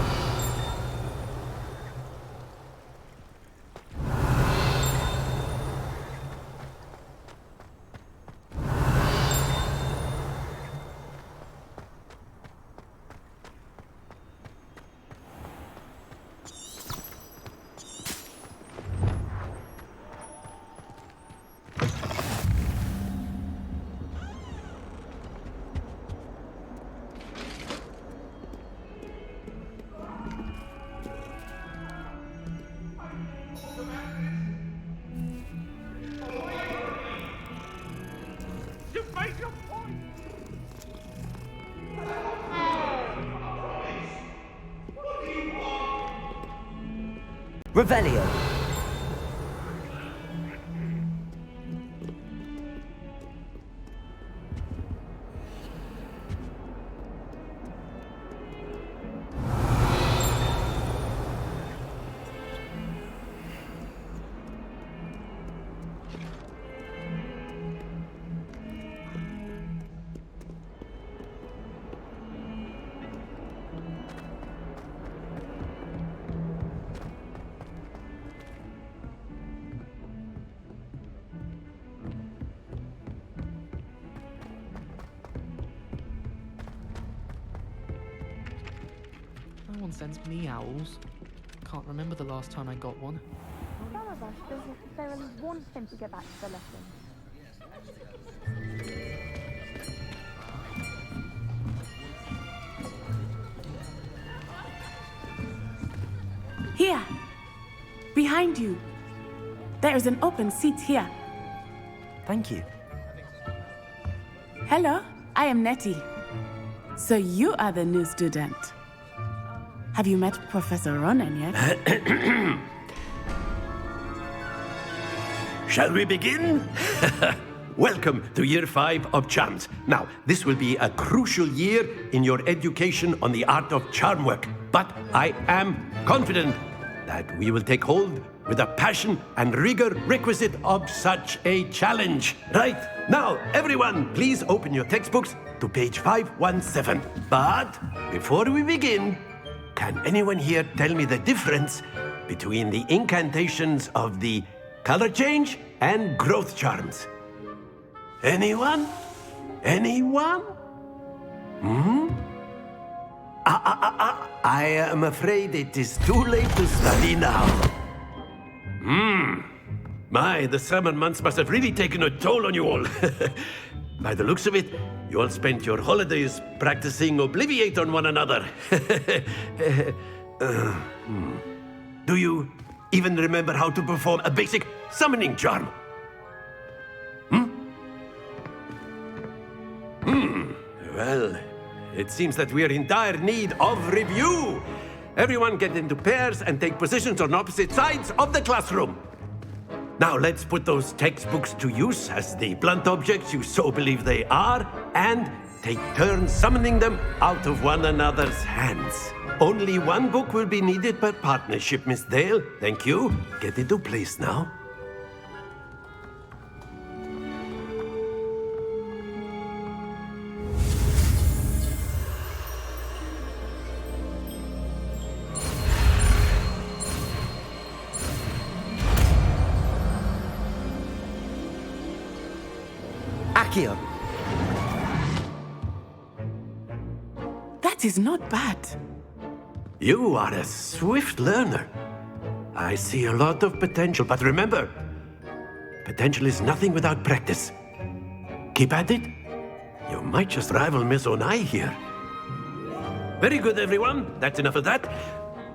Revelio. No one sends me owls. Can't remember the last time I got one. Some of us don't necessarily want him to get back to the lesson. Here! Behind you! There is an open seat here. Thank you. Hello, I am Natty. So you are the new student. Have you met Professor Ronen yet? Shall we begin? Welcome to Year 5 of Charms. Now, this will be a crucial year in your education on the art of charm work. But I am confident that we will take hold with the passion and rigor requisite of such a challenge. Right, now, everyone, please open your textbooks to page 517. But before we begin, can anyone here tell me the difference between the incantations of the color change and growth charms? Anyone? Anyone? I am afraid it is too late to study now. My, the summer months must have really taken a toll on you all. By the looks of it, you all spent your holidays practicing Obliviate on one another. Do you even remember how to perform a basic summoning charm? Well, it seems that we are in dire need of review. Everyone get into pairs and take positions on opposite sides of the classroom. Now let's put those textbooks to use as the blunt objects you so believe they are, and take turns summoning them out of one another's hands. Only one book will be needed per partnership, Miss Dale. Thank you. Get into place now. Accio! That is not bad. You are a swift learner. I see a lot of potential, but remember, potential is nothing without practice. Keep at it. You might just rival Miss Onai here. Very good, everyone. That's enough of that.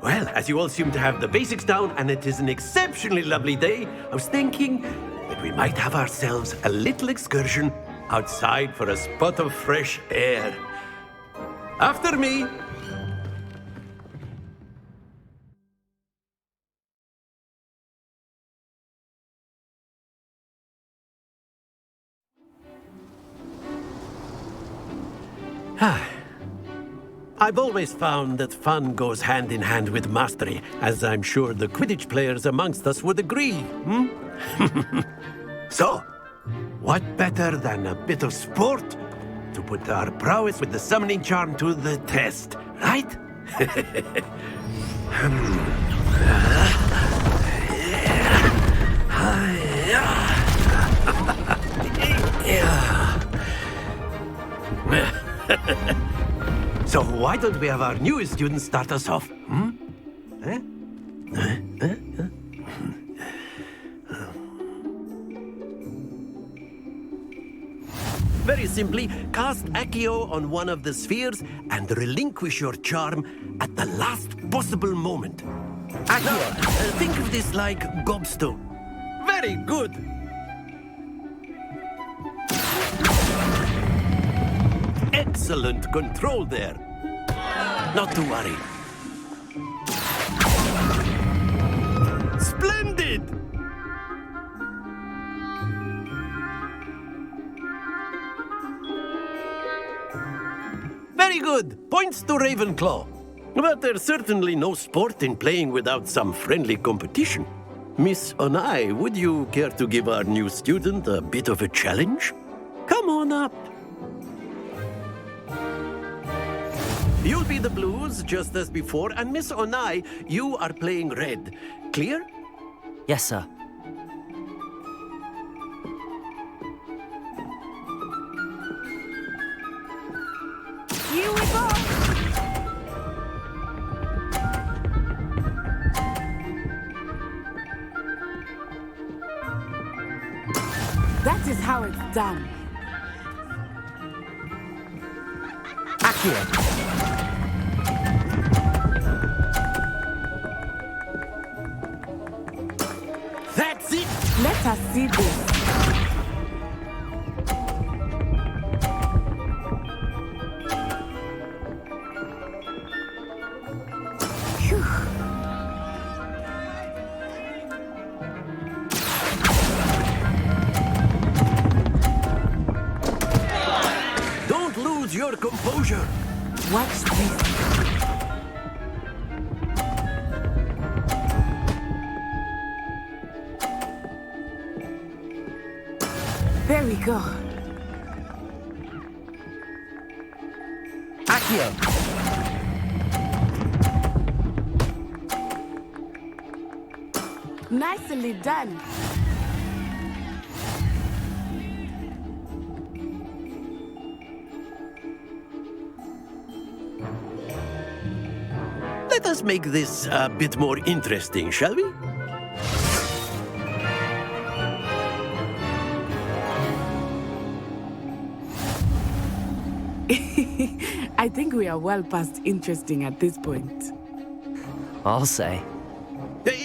Well, as you all seem to have the basics down, and it is an exceptionally lovely day, I was thinking that we might have ourselves a little excursion outside for a spot of fresh air. After me. I've always found that fun goes hand in hand with mastery, as I'm sure the Quidditch players amongst us would agree, So, what better than a bit of sport to put our prowess with the summoning charm to the test, right? So why don't we have our newest student start us off? Very simply, cast Accio on one of the spheres and relinquish your charm at the last possible moment. Accio! Think of this like gobstone. Very good! Excellent control there. Not to worry. Splendid! Very good. Points to Ravenclaw. But there's certainly no sport in playing without some friendly competition. Miss Onai, would you care to give our new student a bit of a challenge? Come on up. You'll be the blues, just as before, and Miss Onai, you are playing red. Clear? Yes, sir. Here we go! That is how it's done. Accio! That's it! Let us see this. Don't lose your composure. Watch this. There we go. Accio! Nicely done. Let us make this a bit more interesting, shall we? I think we are well past interesting at this point. I'll say.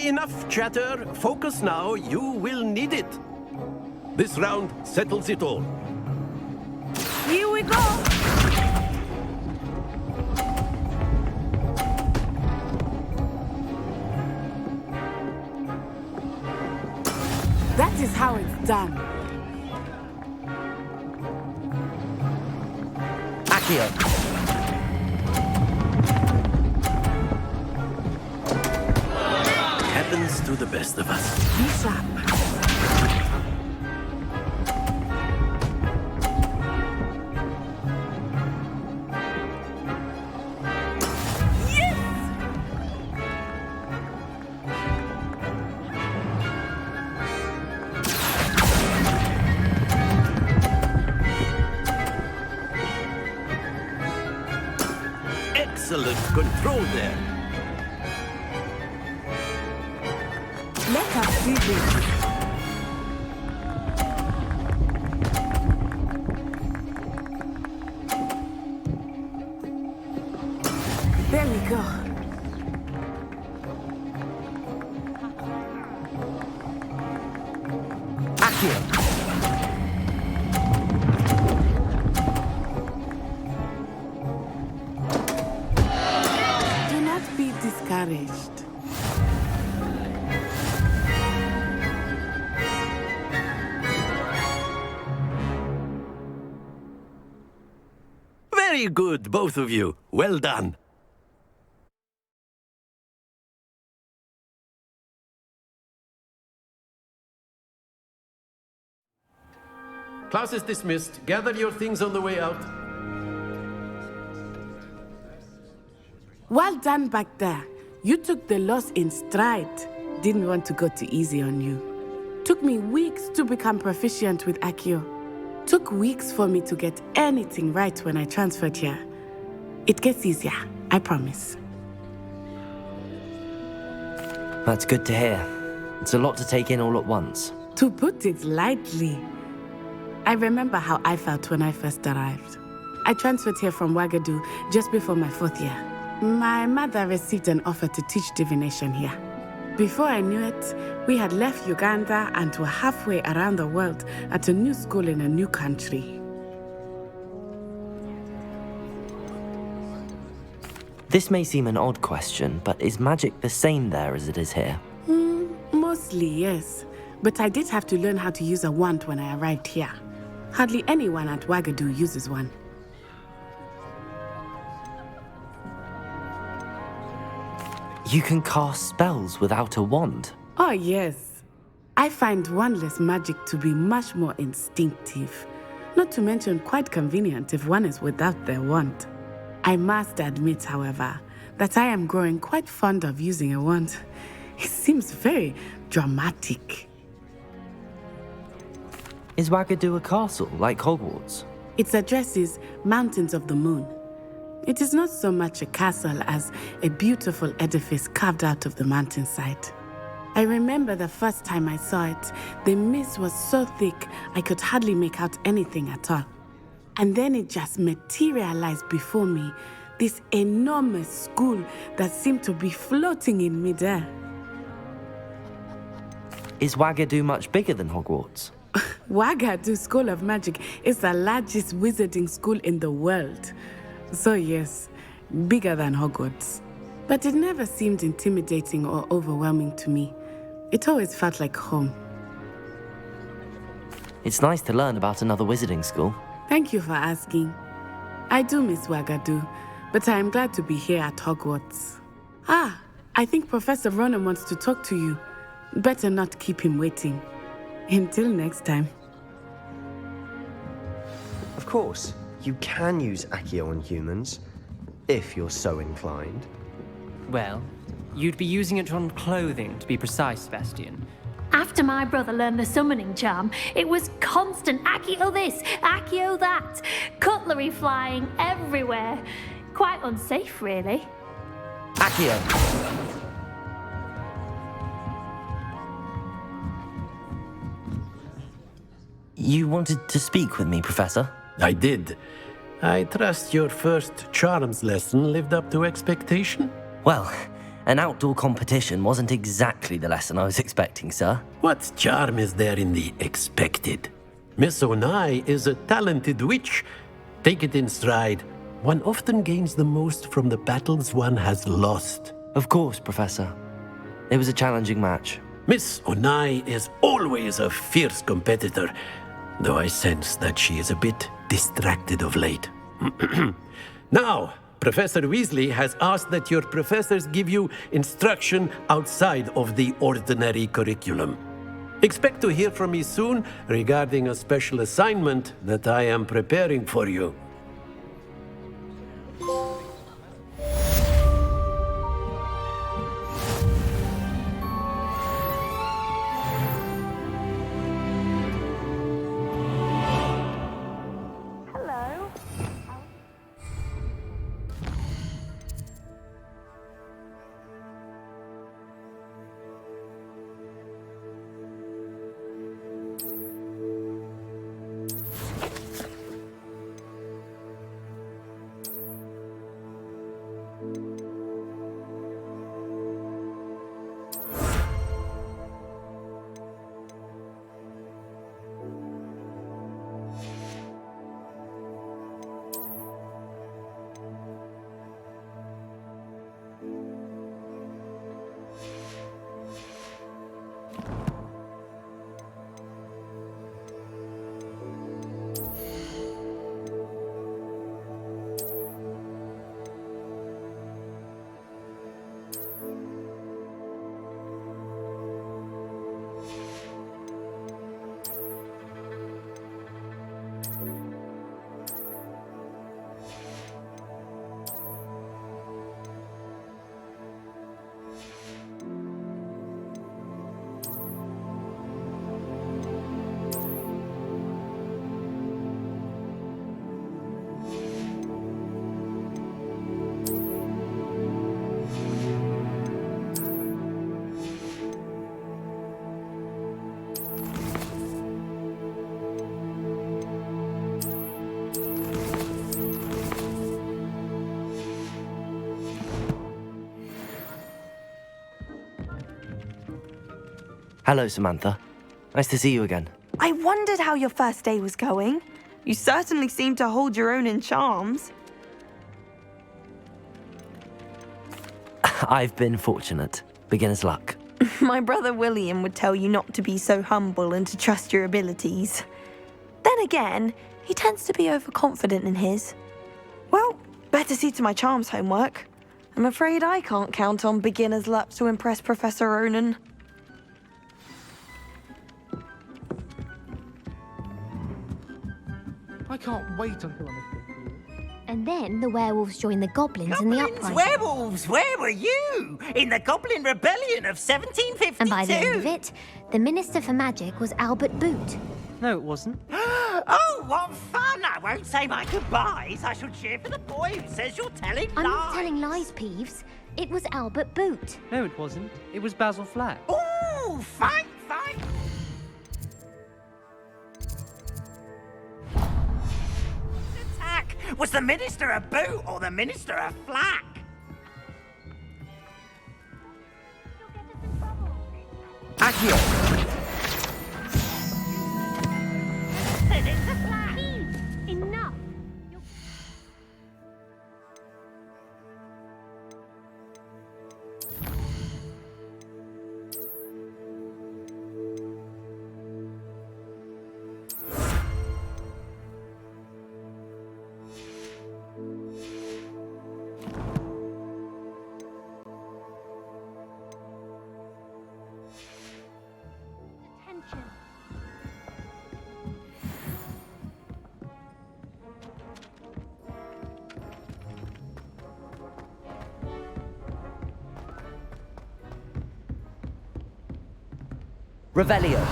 Enough chatter. Focus now. You will need it. This round settles it all. Here we go! That is how it's done. Accio! Happens to the best of us. Be sharp. Excellent control there. Let us see this. There we go. Accio! Do not be discouraged. Very good, both of you. Well done. Class is dismissed. Gather your things on the way out. Well done back there. You took the loss in stride. Didn't want to go too easy on you. Took me weeks to become proficient with Accio. Took weeks for me to get anything right when I transferred here. It gets easier, I promise. That's good to hear. It's a lot to take in all at once. To put it lightly, I remember how I felt when I first arrived. I transferred here from Wagadu just before my 4th year. My mother received an offer to teach divination here. Before I knew it, we had left Uganda and were halfway around the world at a new school in a new country. This may seem an odd question, but is magic the same there as it is here? Mostly, yes. But I did have to learn how to use a wand when I arrived here. Hardly anyone at Wagadu uses one. You can cast spells without a wand? Oh, yes. I find wandless magic to be much more instinctive. Not to mention quite convenient if one is without their wand. I must admit, however, that I am growing quite fond of using a wand. It seems very dramatic. Is Wagadu a castle, like Hogwarts? Its address is Mountains of the Moon. It is not so much a castle as a beautiful edifice carved out of the mountainside. I remember the first time I saw it, the mist was so thick I could hardly make out anything at all. And then it just materialized before me, this enormous school that seemed to be floating in midair. Is Wagadu much bigger than Hogwarts? Wagadu School of Magic is the largest wizarding school in the world. So yes, bigger than Hogwarts. But it never seemed intimidating or overwhelming to me. It always felt like home. It's nice to learn about another wizarding school. Thank you for asking. I do miss Wagadu, but I am glad to be here at Hogwarts. Ah, I think Professor Ronen wants to talk to you. Better not keep him waiting. Until next time. Of course, you can use Accio on humans, if you're so inclined. Well, you'd be using it on clothing, to be precise, Sebastian. After my brother learned the summoning charm, it was constant Accio this, Accio that, cutlery flying everywhere. Quite unsafe, really. Accio! You wanted to speak with me, Professor? I did. I trust your first charms lesson lived up to expectation? Well, an outdoor competition wasn't exactly the lesson I was expecting, sir. What charm is there in the expected? Miss Onai is a talented witch. Take it in stride. One often gains the most from the battles one has lost. Of course, Professor. It was a challenging match. Miss Onai is always a fierce competitor, though I sense that she is a bit distracted of late. Now, Professor Weasley has asked that your professors give you instruction outside of the ordinary curriculum. Expect to hear from me soon regarding a special assignment that I am preparing for you. Hello, Samantha. Nice to see you again. I wondered how your first day was going. You certainly seem to hold your own in charms. I've been fortunate. Beginner's luck. My brother William would tell you not to be so humble and to trust your abilities. Then again, he tends to be overconfident in his. Well, better see to my charms homework. I'm afraid I can't count on beginner's luck to impress Professor Ronen. I can't wait until I'm a And then the werewolves joined the goblins in the uprising. Werewolves, where were you? In the Goblin Rebellion of 1752? And by the end of it, the Minister for Magic was Albert Boot. No, it wasn't. Oh, what fun! I won't say my goodbyes. I shall cheer for the boy who says you're telling lies. I'm not telling lies, Peeves. It was Albert Boot. No, it wasn't. It was Basil Flack. Ooh, fine. Attack! Was the Minister a boot or the Minister a flack? Accio! Enough! Attention. Revelio.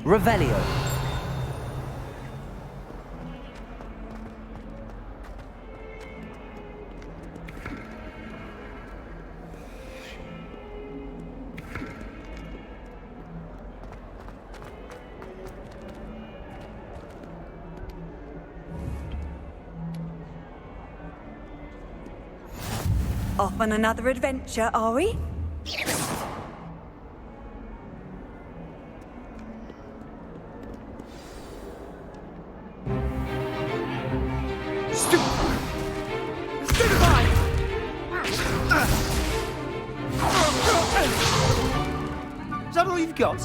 Revelio. Off on another adventure, are we? Is that all you've got?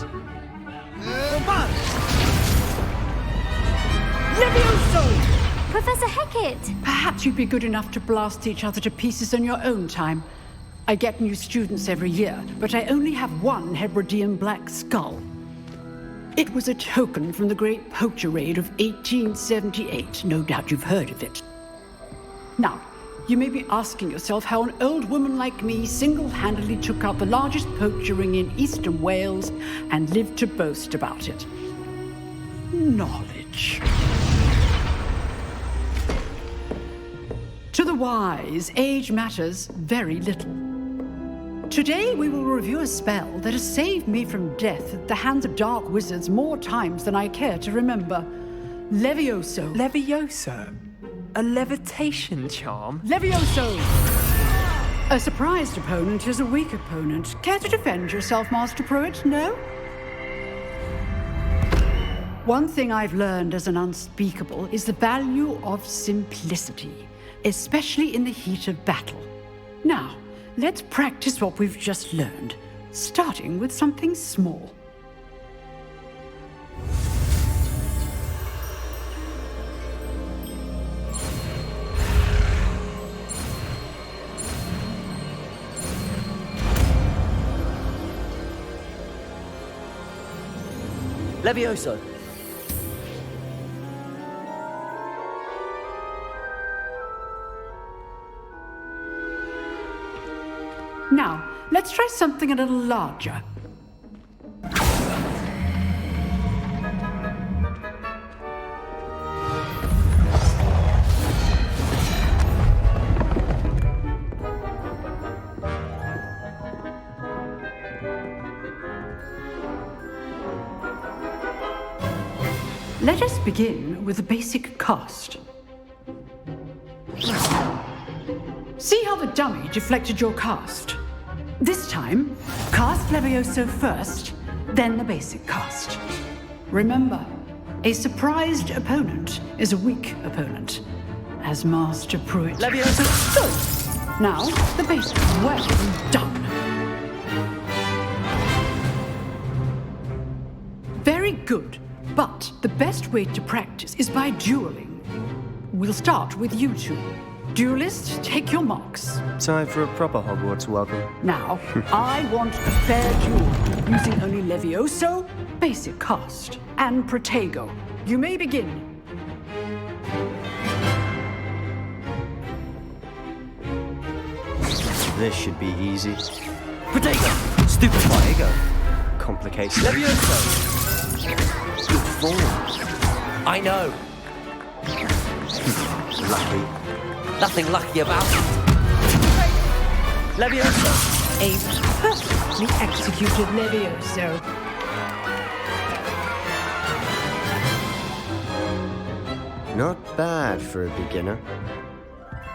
LEVIOSO! Professor Hecat! Perhaps you'd be good enough to blast each other to pieces in your own time. I get new students every year, but I only have one Hebridean black skull. It was a token from the Great Poacher Raid of 1878. No doubt you've heard of it. Now, you may be asking yourself how an old woman like me single-handedly took out the largest poacher ring in eastern Wales and lived to boast about it. Knowledge. To the wise, age matters very little. Today we will review a spell that has saved me from death at the hands of dark wizards more times than I care to remember. LEVIOSO. LEVIOSO? A levitation charm? LEVIOSO! A surprised opponent is a weak opponent. Care to defend yourself, Master Pruitt? No? One thing I've learned as an unspeakable is the value of simplicity, especially in the heat of battle. Now, let's practice what we've just learned, starting with something small. LEVIOSO! Now, let's try something a little larger. Let us begin with the basic cast. See how the dummy deflected your cast? This time, cast LEVIOSO first, then the basic cast. Remember, a surprised opponent is a weak opponent, as Master Pruitt. LEVIOSO! Good. Now, the basic. Well done. Very good. But the best way to practice is by dueling. We'll start with you two. Duelists, take your marks. Time for a proper Hogwarts welcome. Now, I want a fair duel, using only LEVIOSO, basic cast, and Protego. You may begin. This should be easy. Protego! Stupid Protego! Complicated. LEVIOSO! Good form. I know. Lucky. Nothing lucky about it. LEVIOSO! A perfectly executed LEVIOSO. Not bad for a beginner.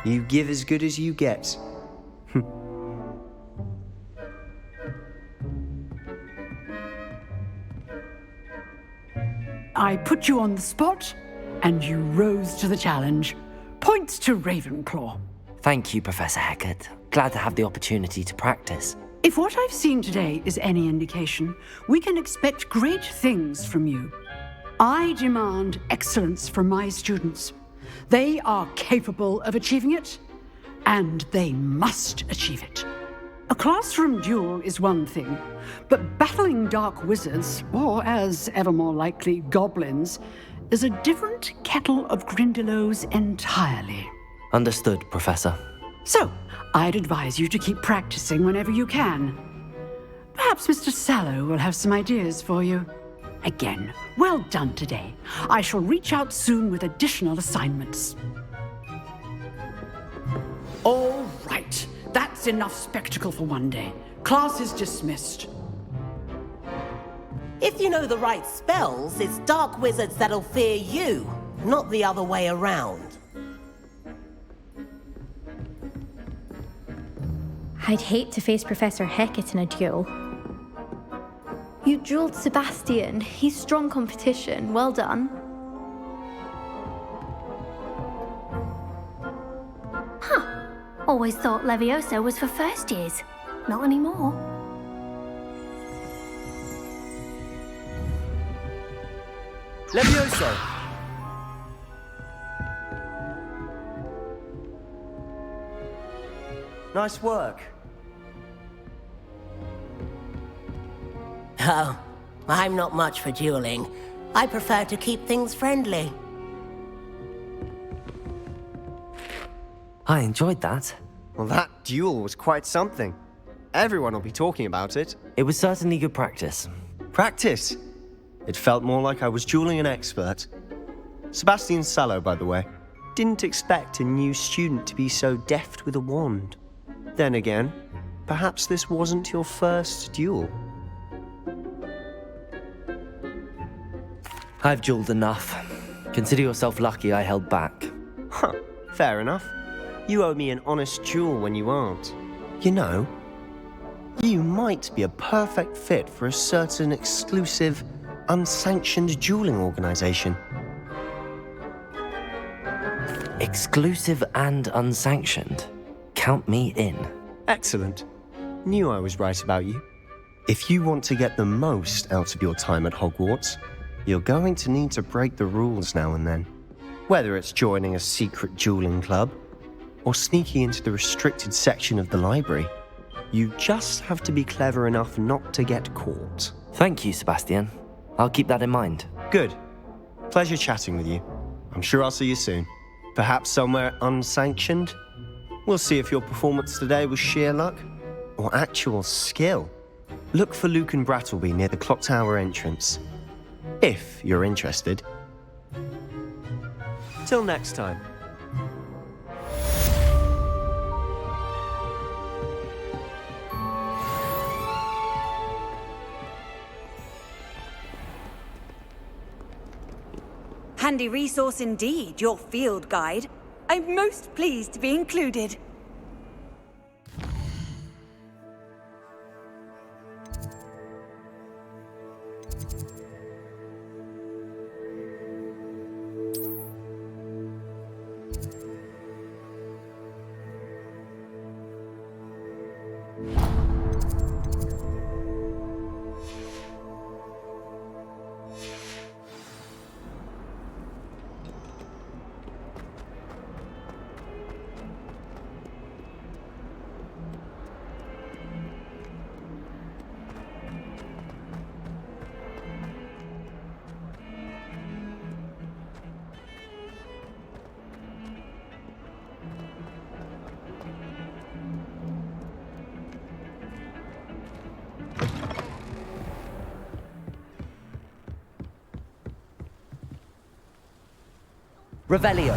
You give as good as you get. I put you on the spot, and you rose to the challenge. Points to Ravenclaw. Thank you, Professor Hecat. Glad to have the opportunity to practice. If what I've seen today is any indication, we can expect great things from you. I demand excellence from my students. They are capable of achieving it, and they must achieve it. A classroom duel is one thing, but battling dark wizards, or as ever more likely, goblins, is a different kettle of Grindylows entirely. Understood, Professor. So, I'd advise you to keep practicing whenever you can. Perhaps Mr. Sallow will have some ideas for you. Again, well done today. I shall reach out soon with additional assignments. All right. That's enough spectacle for one day. Class is dismissed. If you know the right spells, it's dark wizards that'll fear you, not the other way around. I'd hate to face Professor Hecat in a duel. You dueled Sebastian. He's strong competition. Well done. Always thought LEVIOSO was for first years. Not anymore. LEVIOSO! Nice work. Oh, I'm not much for dueling. I prefer to keep things friendly. I enjoyed that. Well, that duel was quite something. Everyone will be talking about it. It was certainly good practice. Practice? It felt more like I was dueling an expert. Sebastian Sallow, by the way. Didn't expect a new student to be so deft with a wand. Then again, perhaps this wasn't your first duel. I've dueled enough. Consider yourself lucky I held back. Huh, fair enough. You owe me an honest duel when you aren't. You know, you might be a perfect fit for a certain exclusive, unsanctioned dueling organization. Exclusive and unsanctioned? Count me in. Excellent. Knew I was right about you. If you want to get the most out of your time at Hogwarts, you're going to need to break the rules now and then. Whether it's joining a secret dueling club, or sneaking into the restricted section of the library, you just have to be clever enough not to get caught. Thank you, Sebastian. I'll keep that in mind. Good. Pleasure chatting with you. I'm sure I'll see you soon. Perhaps somewhere unsanctioned? We'll see if your performance today was sheer luck or actual skill. Look for Luke and Brattleby near the clock tower entrance. If you're interested. Till next time. Handy resource indeed, your field guide. I'm most pleased to be included. Revelio.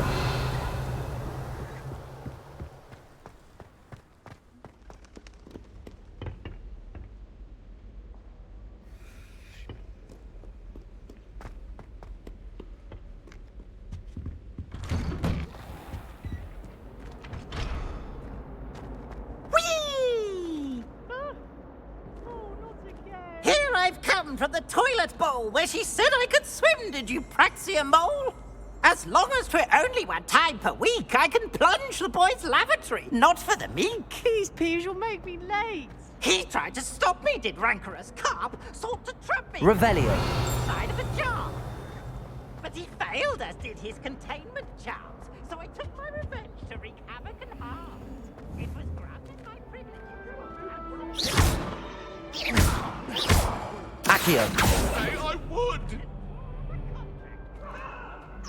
Here I've come from the toilet bowl where she said I could swim, did you praxia mole? As long as 'twere only 1 time per week, I can plunge the boy's lavatory, not for the meek. Please, Piers, you'll make me late. He tried to stop me, did rancorous carp, sought to trap me. Revelio. Side of a jar. But he failed, as did his containment charms, so I took my revenge to wreak havoc and harm. It was granted my privilege. Accio. Say I would!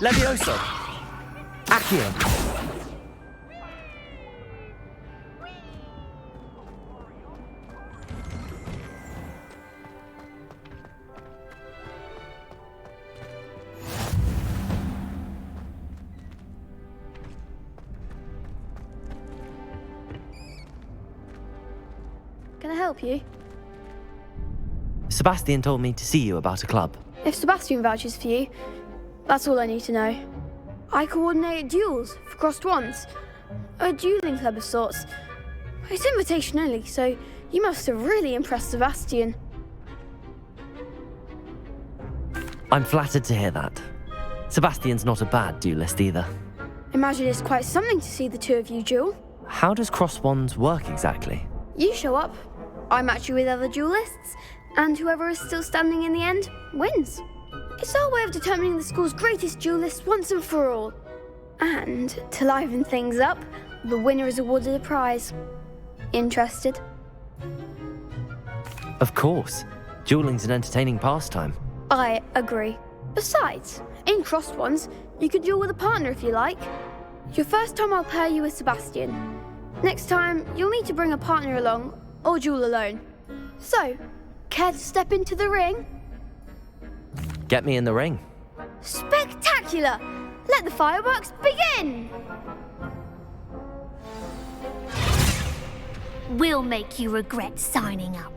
Levioso. Accio. Can I help you? Sebastian told me to see you about a club. If Sebastian vouches for you, that's all I need to know. I coordinate duels for crossed wands. A dueling club of sorts. It's invitation only, so you must have really impressed Sebastian. I'm flattered to hear that. Sebastian's not a bad duelist either. Imagine it's quite something to see the two of you duel. How does cross wands work exactly? You show up, I match you with other duelists, and whoever is still standing in the end wins. It's our way of determining the school's greatest duelist once and for all. And to liven things up, the winner is awarded a prize. Interested? Of course. Dueling's an entertaining pastime. I agree. Besides, in crossed ones, you could duel with a partner if you like. Your first time I'll pair you with Sebastian. Next time, you'll need to bring a partner along, or duel alone. So, care to step into the ring? Get me in the ring. Spectacular! Let the fireworks begin! We'll make you regret signing up.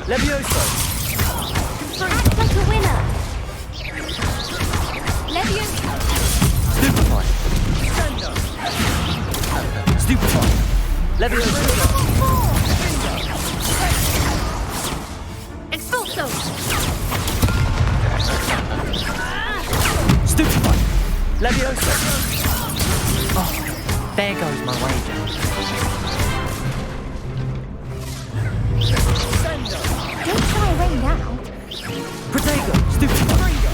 Levioso! Act like a winner! Levioso! Stupefy! Stupefy! Levioso! Expulso! Stupefy! Levioso! Oh, there my wager. Don't shy away now. Protego, stupid Gringo!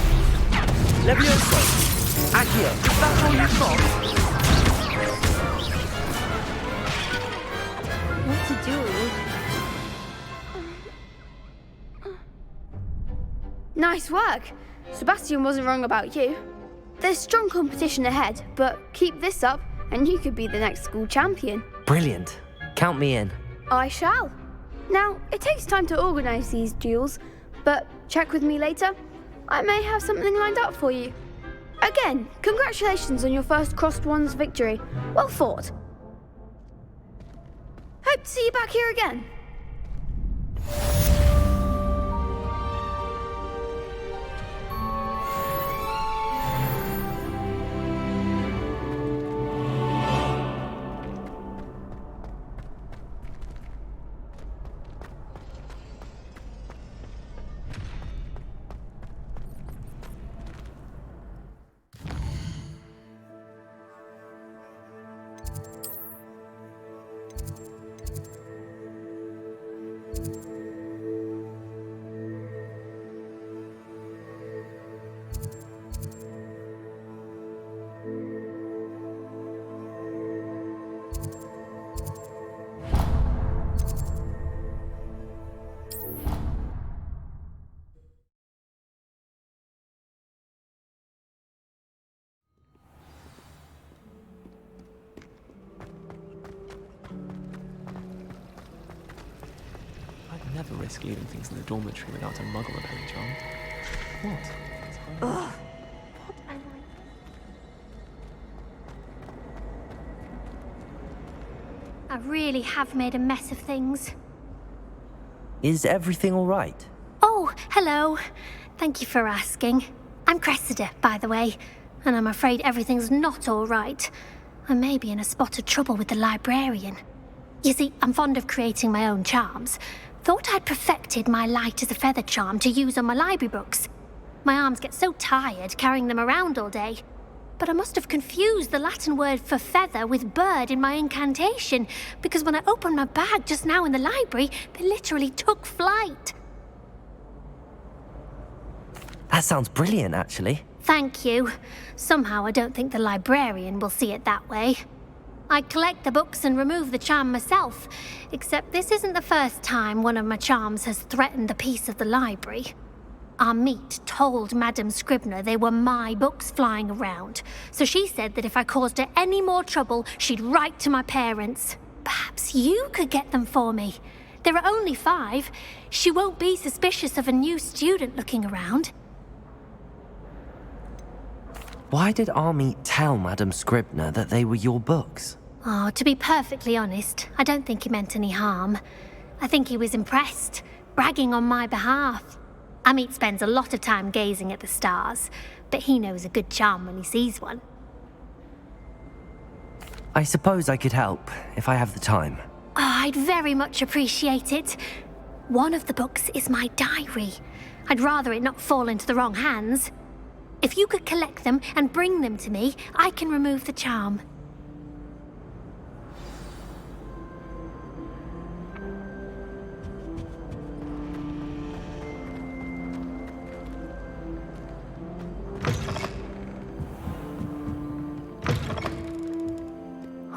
Levioso! Accio, that's all you've got? What to do? Nice work. Sebastian wasn't wrong about you. There's strong competition ahead, but keep this up and you could be the next school champion. Brilliant. Count me in. I shall. Now, it takes time to organise these duels, but check with me later. I may have something lined up for you. Again, congratulations on your first Crossed Wands victory. Well fought. Hope to see you back here again. I'd never risk leaving things in the dormitory without a muggle of any charm. What? Ugh. I really have made a mess of things. Is everything all right? Oh, hello. Thank you for asking. I'm Cressida, by the way, and I'm afraid everything's not all right. I may be in a spot of trouble with the librarian. You see, I'm fond of creating my own charms. Thought I'd perfected my light as a feather charm to use on my library books. My arms get so tired carrying them around all day. But I must have confused the Latin word for feather with bird in my incantation, because when I opened my bag just now in the library, they literally took flight. That sounds brilliant, actually. Thank you. Somehow I don't think the librarian will see it that way. I collect the books and remove the charm myself, except this isn't the first time one of my charms has threatened the peace of the library. Our meet told Madame Scribner they were my books flying around, so she said that if I caused her any more trouble, she'd write to my parents. Perhaps you could get them for me. There are only 5. She won't be suspicious of a new student looking around. Why did our meet tell Madame Scribner that they were your books? Oh, to be perfectly honest, I don't think he meant any harm. I think he was impressed, bragging on my behalf. Amit spends a lot of time gazing at the stars, but he knows a good charm when he sees one. I suppose I could help, if I have the time. Oh, I'd very much appreciate it. One of the books is my diary. I'd rather it not fall into the wrong hands. If you could collect them and bring them to me, I can remove the charm.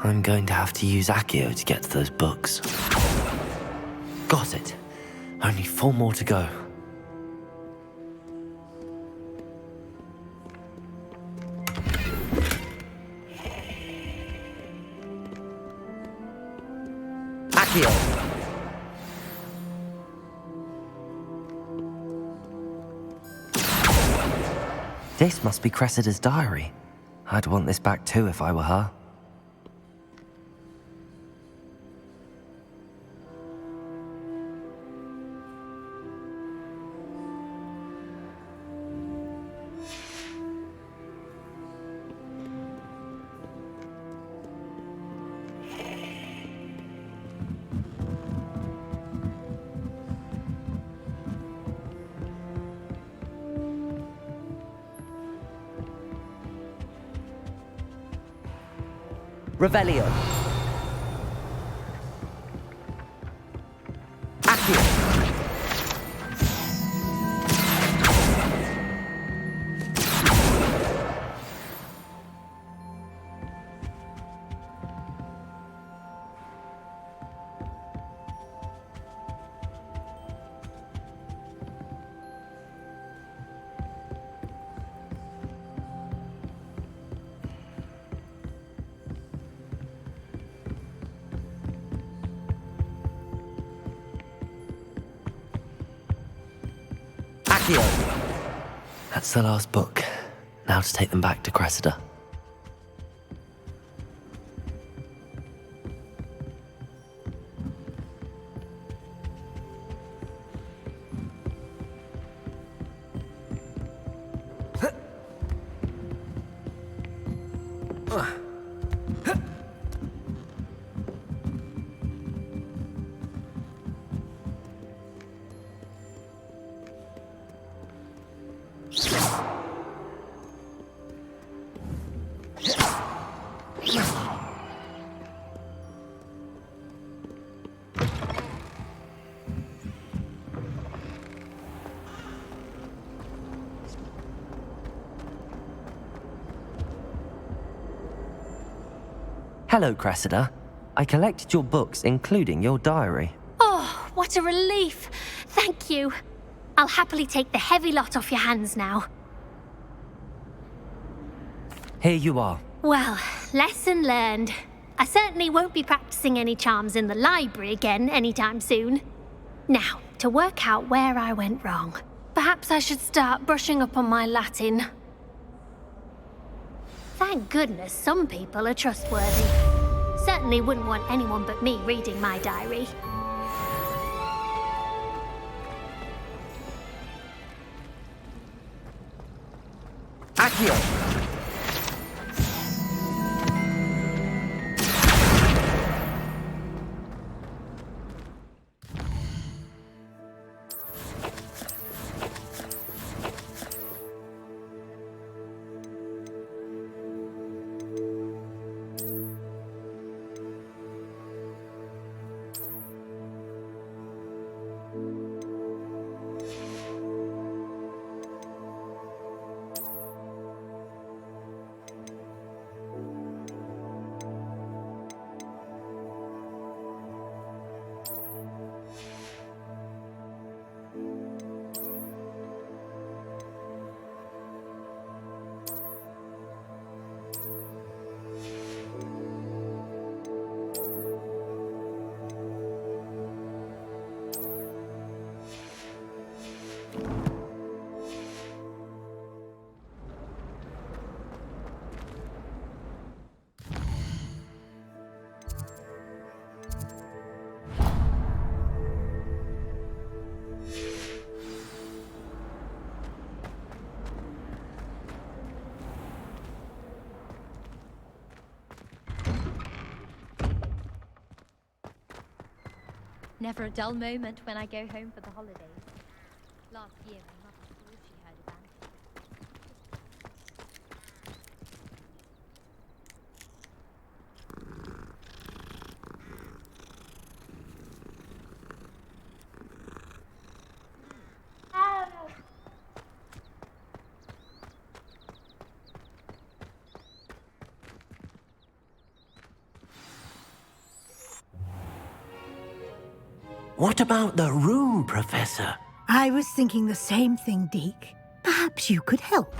I'm going to have to use Accio to get to those books. Got it. Only 4 more to go. Accio! This must be Cressida's diary. I'd want this back too if I were her. Revelio. Accio! That's the last book. Now to take them back to Cressida. Hello, Cressida. I collected your books, including your diary. Oh, what a relief. Thank you. I'll happily take the heavy lot off your hands now. Here you are. Well, lesson learned. I certainly won't be practicing any charms in the library again anytime soon. Now, to work out where I went wrong. Perhaps I should start brushing up on my Latin. Thank goodness some people are trustworthy. Certainly wouldn't want anyone but me reading my diary. Accio! Never a dull moment when I go home for the holidays. Last year, my mother thought she heard about it. What about the room, Professor? I was thinking the same thing, Deke. Perhaps you could help.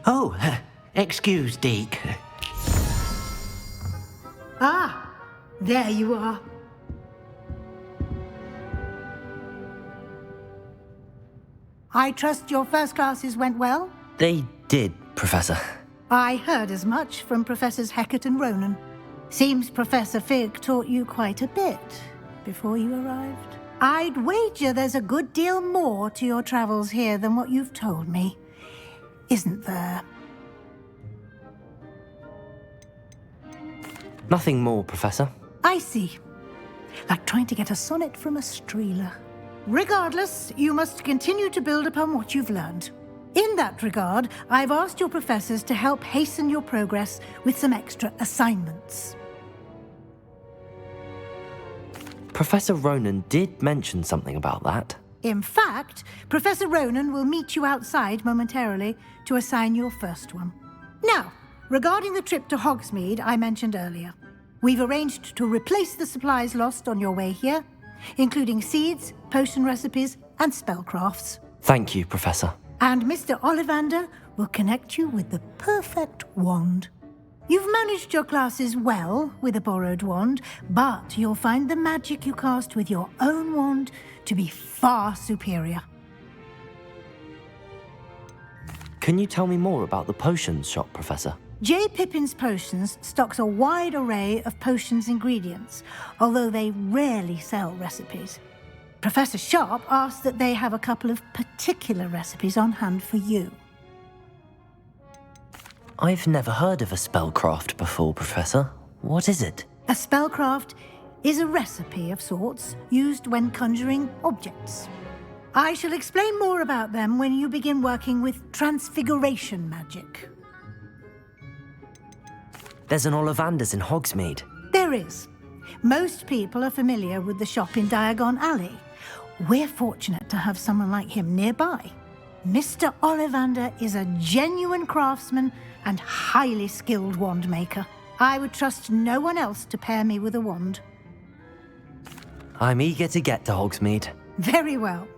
Oh, excuse, Deke. Ah, there you are. I trust your first classes went well? They did, Professor. I heard as much from Professors Hecat and Ronen. Seems Professor Fig taught you quite a bit before you arrived. I'd wager there's a good deal more to your travels here than what you've told me, isn't there? Nothing more, Professor. I see. Like trying to get a sonnet from a streeler. Regardless, you must continue to build upon what you've learned. In that regard, I've asked your professors to help hasten your progress with some extra assignments. Professor Ronen did mention something about that. In fact, Professor Ronen will meet you outside momentarily to assign your first one. Now, regarding the trip to Hogsmeade I mentioned earlier, we've arranged to replace the supplies lost on your way here, including seeds, potion recipes, and spellcrafts. Thank you, Professor. And Mr. Ollivander will connect you with the perfect wand. You've managed your classes well with a borrowed wand, but you'll find the magic you cast with your own wand to be far superior. Can you tell me more about the potions shop, Professor? J. Pippin's Potions stocks a wide array of potions ingredients, although they rarely sell recipes. Professor Sharp asks that they have a couple of particular recipes on hand for you. I've never heard of a spellcraft before, Professor. What is it? A spellcraft is a recipe of sorts used when conjuring objects. I shall explain more about them when you begin working with transfiguration magic. There's an Ollivanders in Hogsmeade. There is. Most people are familiar with the shop in Diagon Alley. We're fortunate to have someone like him nearby. Mr. Ollivander is a genuine craftsman and highly skilled wand maker. I would trust no one else to pair me with a wand. I'm eager to get to Hogsmeade. Very well.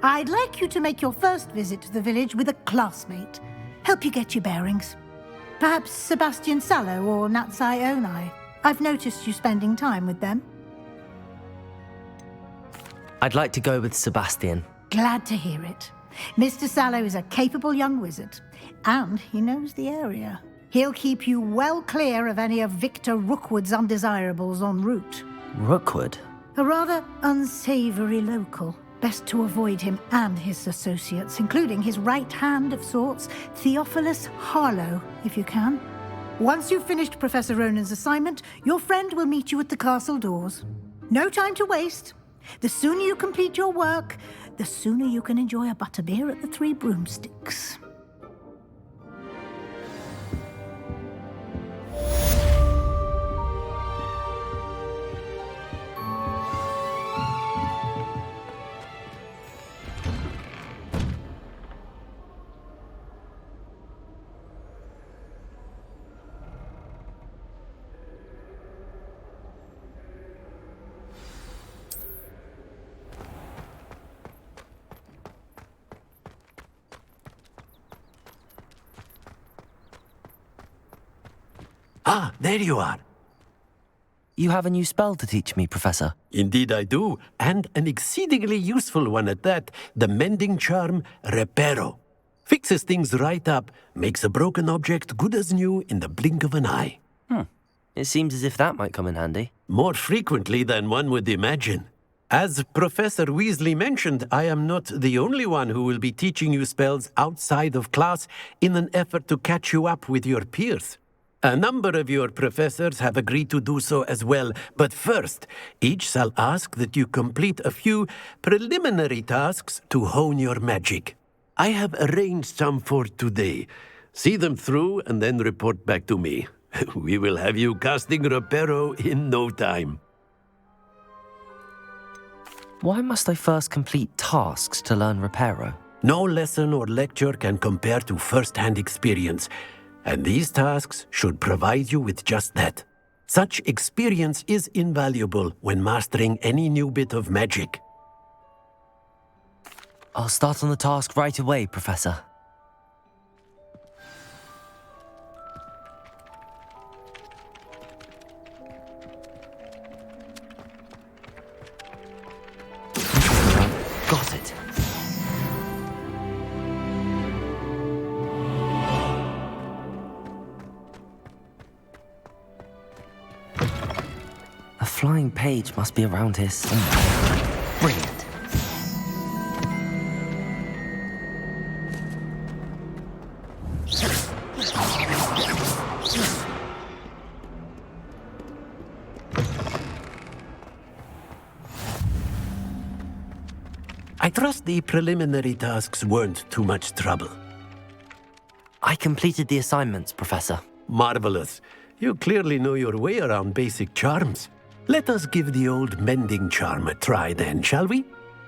I'd like you to make your first visit to the village with a classmate. Help you get your bearings. Perhaps Sebastian Sallow or Natsai Onai. I've noticed you spending time with them. I'd like to go with Sebastian. Glad to hear it. Mr. Sallow is a capable young wizard, and he knows the area. He'll keep you well clear of any of Victor Rookwood's undesirables en route. Rookwood? A rather unsavory local. Best to avoid him and his associates, including his right hand of sorts, Theophilus Harlow, if you can. Once you've finished Professor Ronen's assignment, your friend will meet you at the castle doors. No time to waste. The sooner you complete your work, the sooner you can enjoy a butterbeer at the Three Broomsticks. Ah, there you are. You have a new spell to teach me, Professor. Indeed I do, and an exceedingly useful one at that, the mending charm Reparo. Fixes things right up, makes a broken object good as new in the blink of an eye. It seems as if that might come in handy. More frequently than one would imagine. As Professor Weasley mentioned, I am not the only one who will be teaching you spells outside of class in an effort to catch you up with your peers. A number of your professors have agreed to do so as well, but first, each shall ask that you complete a few preliminary tasks to hone your magic. I have arranged some for today. See them through and then report back to me. We will have you casting Reparo in no time. Why must I first complete tasks to learn Reparo? No lesson or lecture can compare to first-hand experience. And these tasks should provide you with just that. Such experience is invaluable when mastering any new bit of magic. I'll start on the task right away, Professor. Got it. A flying page must be around here somewhere. Brilliant. I trust the preliminary tasks weren't too much trouble. I completed the assignments, Professor. Marvelous. You clearly know your way around basic charms. Let us give the old mending charm a try then, shall we?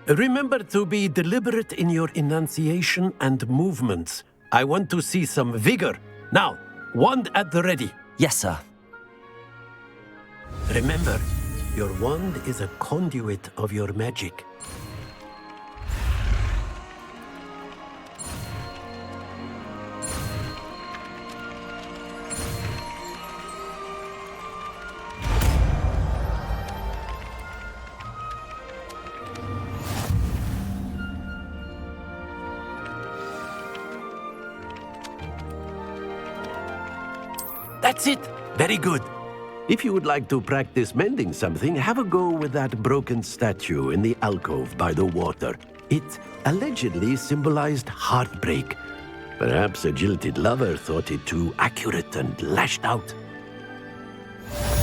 Remember to be deliberate in your enunciation and movements. I want to see some vigor. Now, wand at the ready. Yes, sir. Remember, your wand is a conduit of your magic. That's it. Very good. If you would like to practice mending something, have a go with that broken statue in the alcove by the water. It allegedly symbolized heartbreak. Perhaps a jilted lover thought it too accurate and lashed out.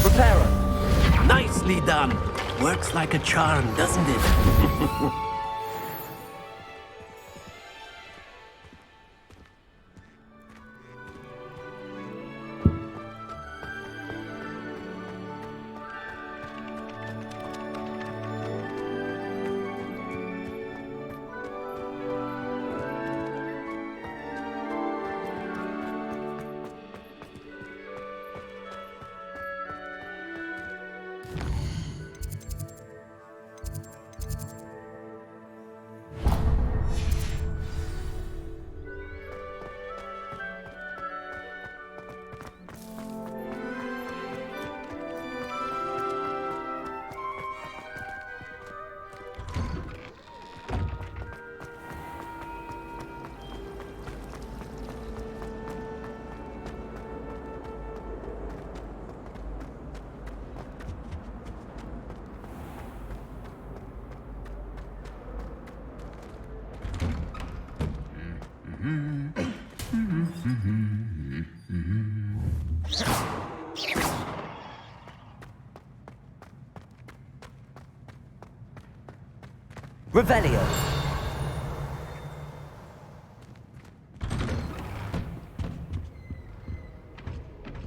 Reparo! Nicely done. Works like a charm, doesn't it? Revelio.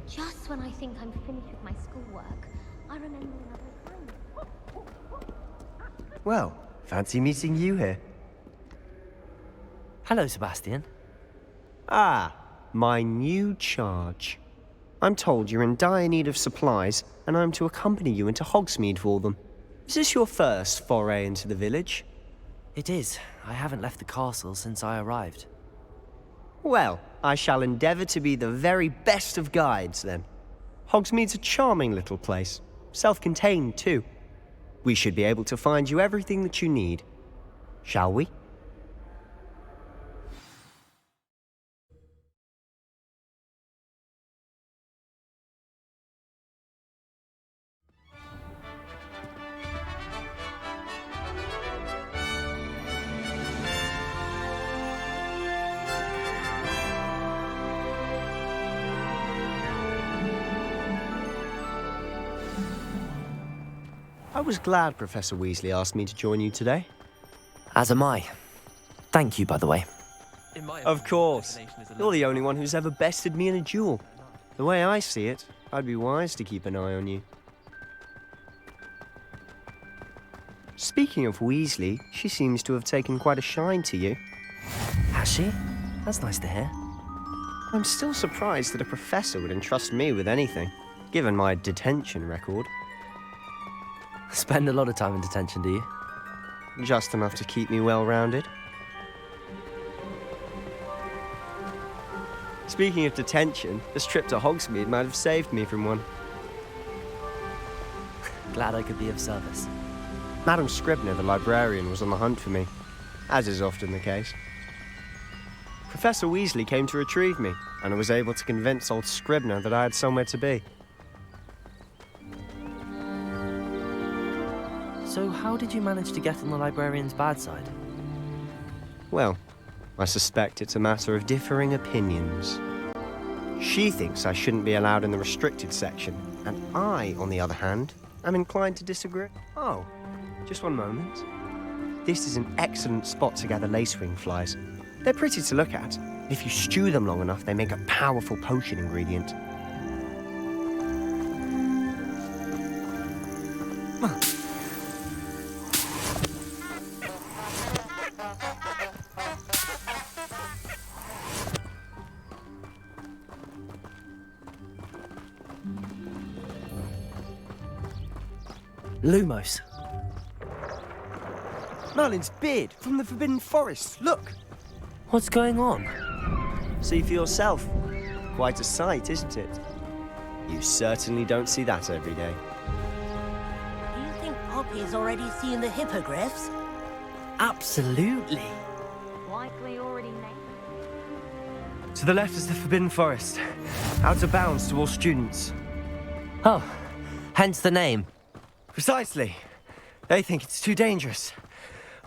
Just when I think I'm finished with my schoolwork, I remember another time. Well, fancy meeting you here. Hello, Sebastian. Ah, my new charge. I'm told you're in dire need of supplies, and I'm to accompany you into Hogsmeade for them. Is this your first foray into the village? It is. I haven't left the castle since I arrived. Well, I shall endeavour to be the very best of guides, then. Hogsmeade's a charming little place. Self-contained, too. We should be able to find you everything that you need. Shall we? I was glad Professor Weasley asked me to join you today. As am I. Thank you, by the way. Of course. You're the only one who's ever bested me in a duel. The way I see it, I'd be wise to keep an eye on you. Speaking of Weasley, she seems to have taken quite a shine to you. Has she? That's nice to hear. I'm still surprised that a professor would entrust me with anything, given my detention record. Spend a lot of time in detention, do you? Just enough to keep me well-rounded. Speaking of detention, this trip to Hogsmeade might have saved me from one. Glad I could be of service. Madam Scribner, the librarian, was on the hunt for me, as is often the case. Professor Weasley came to retrieve me, and I was able to convince old Scribner that I had somewhere to be. So how did you manage to get on the librarian's bad side? Well, I suspect it's a matter of differing opinions. She thinks I shouldn't be allowed in the restricted section, and I, on the other hand, am inclined to disagree. Oh, just one moment. This is an excellent spot to gather lacewing flies. They're pretty to look at. If you stew them long enough, they make a powerful potion ingredient. Lumos. Merlin's beard from the Forbidden Forest, look! What's going on? See for yourself. Quite a sight, isn't it? You certainly don't see that every day. Do you think Poppy's already seen the hippogriffs? Absolutely. Likely already named. To the left is the Forbidden Forest. out of bounds to all students. Oh, hence the name. Precisely. They think it's too dangerous.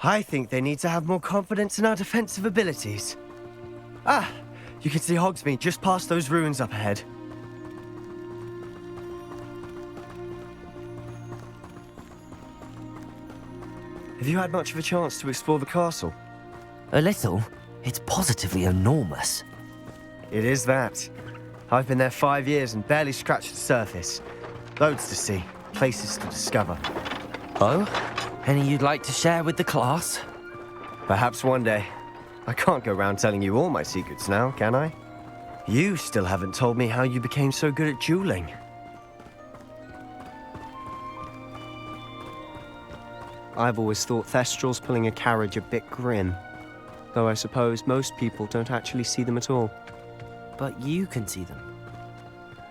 I think they need to have more confidence in our defensive abilities. Ah, you can see Hogsmeade just past those ruins up ahead. Have you had much of a chance to explore the castle? A little. It's positively enormous. It is that. I've been there 5 years and barely scratched the surface. Loads to see, places to discover. Oh? Any you'd like to share with the class? Perhaps one day. I can't go around telling you all my secrets now, can I? You still haven't told me how you became so good at dueling. I've always thought Thestrals pulling a carriage a bit grim. Though I suppose most people don't actually see them at all. But you can see them.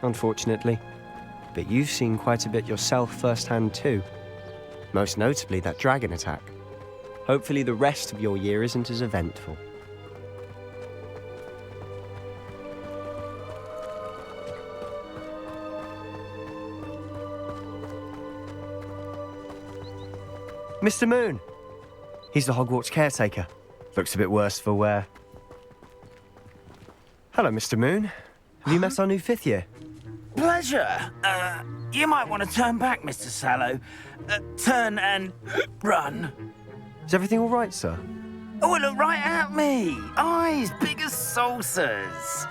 Unfortunately. But you've seen quite a bit yourself firsthand too. Most notably that dragon attack. Hopefully the rest of your year isn't as eventful. Mr. Moon! He's the Hogwarts caretaker. Looks a bit worse for wear. Hello, Mr. Moon. Have you met our new 5th year? Pleasure. You might want to turn back, Mr. Sallow. Turn and run. Is everything all right, sir? Oh, look right at me. Eyes big as saucers.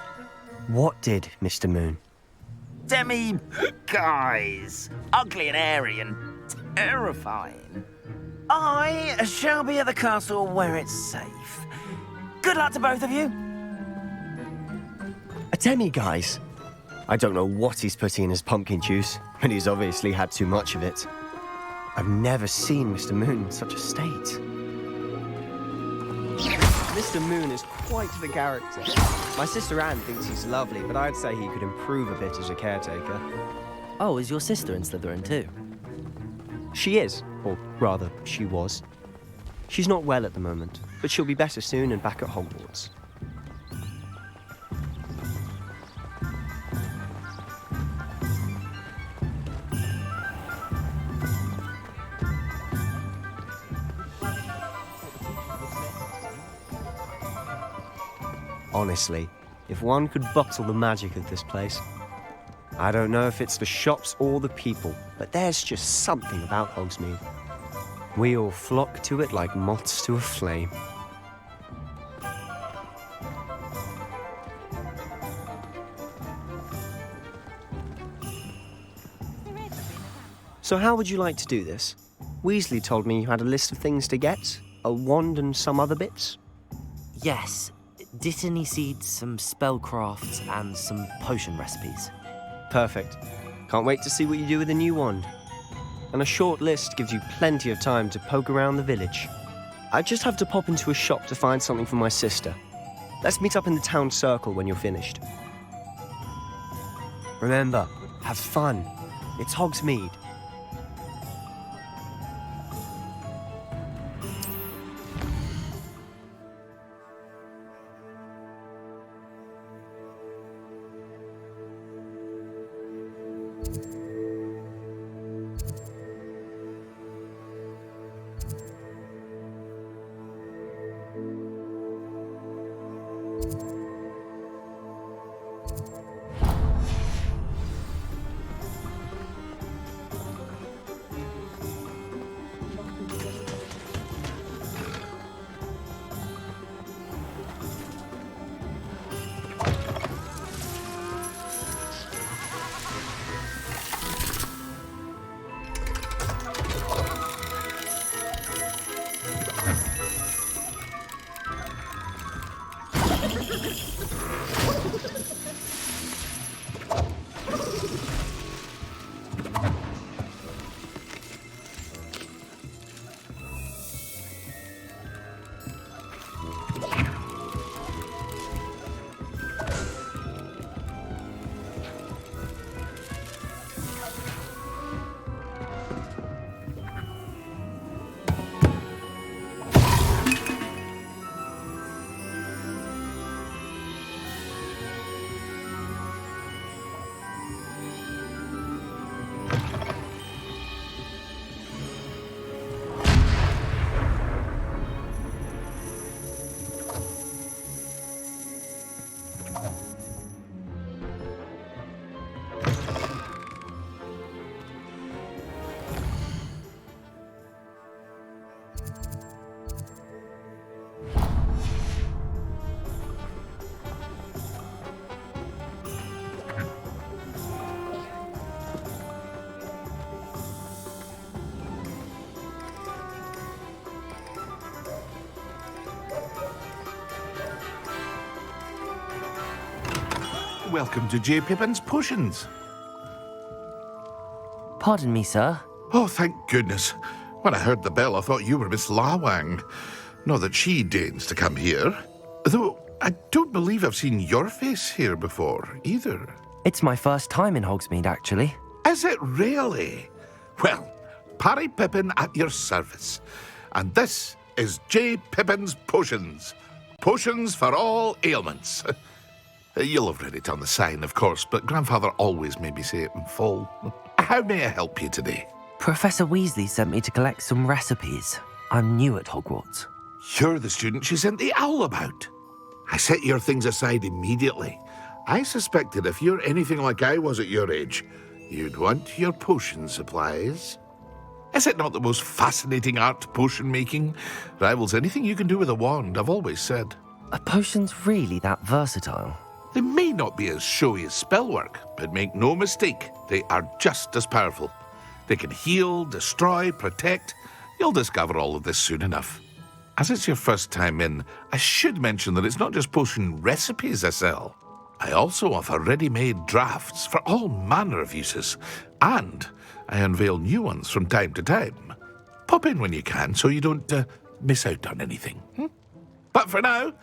What did, Mr. Moon? Guys. Ugly and airy and terrifying. I shall be at the castle where it's safe. Good luck to both of you. A demi-guise? I don't know what he's putting in his pumpkin juice, but he's obviously had too much of it. I've never seen Mr. Moon in such a state. Mr. Moon is quite the character. My sister Anne thinks he's lovely, but I'd say he could improve a bit as a caretaker. Oh, is your sister in Slytherin too? She is, or rather, she was. She's not well at the moment, but she'll be better soon and back at Hogwarts. Honestly, if one could bottle the magic of this place. I don't know if it's the shops or the people, but there's just something about Hogsmeade. We all flock to it like moths to a flame. So how would you like to do this? Weasley told me you had a list of things to get, a wand and some other bits. Yes. Dittany seeds, some spellcrafts, and some potion recipes. Perfect. Can't wait to see what you do with the new wand. And a short list gives you plenty of time to poke around the village. I just have to pop into a shop to find something for my sister. Let's meet up in the town circle when you're finished. Remember, have fun. It's Hogsmeade. welcome to J. Pippin's Potions. Pardon me, sir. Oh, thank goodness. When I heard the bell, I thought you were Miss Lawang. Not that she deigns to come here. Though, I don't believe I've seen your face here before, either. It's my first time in Hogsmeade, actually. Is it really? Well, Parry Pippin at your service. And this is J. Pippin's Potions. Potions for all ailments. You'll have read it on the sign, of course, but Grandfather always made me say it in full. How may I help you today? Professor Weasley sent me to collect some recipes. I'm new at Hogwarts. You're the student she sent the owl about. I set your things aside immediately. I suspected if you're anything like I was at your age, you'd want your potion supplies. Is it not the most fascinating art, potion making? Rivals anything you can do with a wand, I've always said. Are potions really that versatile? They may not be as showy as spellwork, but make no mistake, they are just as powerful. They can heal, destroy, protect. You'll discover all of this soon enough. As it's your first time in, I should mention that it's not just potion recipes I sell. I also offer ready-made drafts for all manner of uses, and I unveil new ones from time to time. Pop in when you can so you don't miss out on anything. But for now,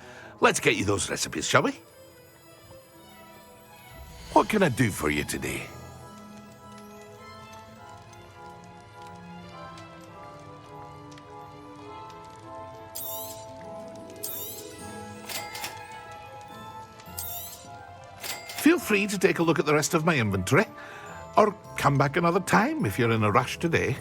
let's get you those recipes, shall we? What can I do for you today? Feel free to take a look at the rest of my inventory, or come back another time if you're in a rush today.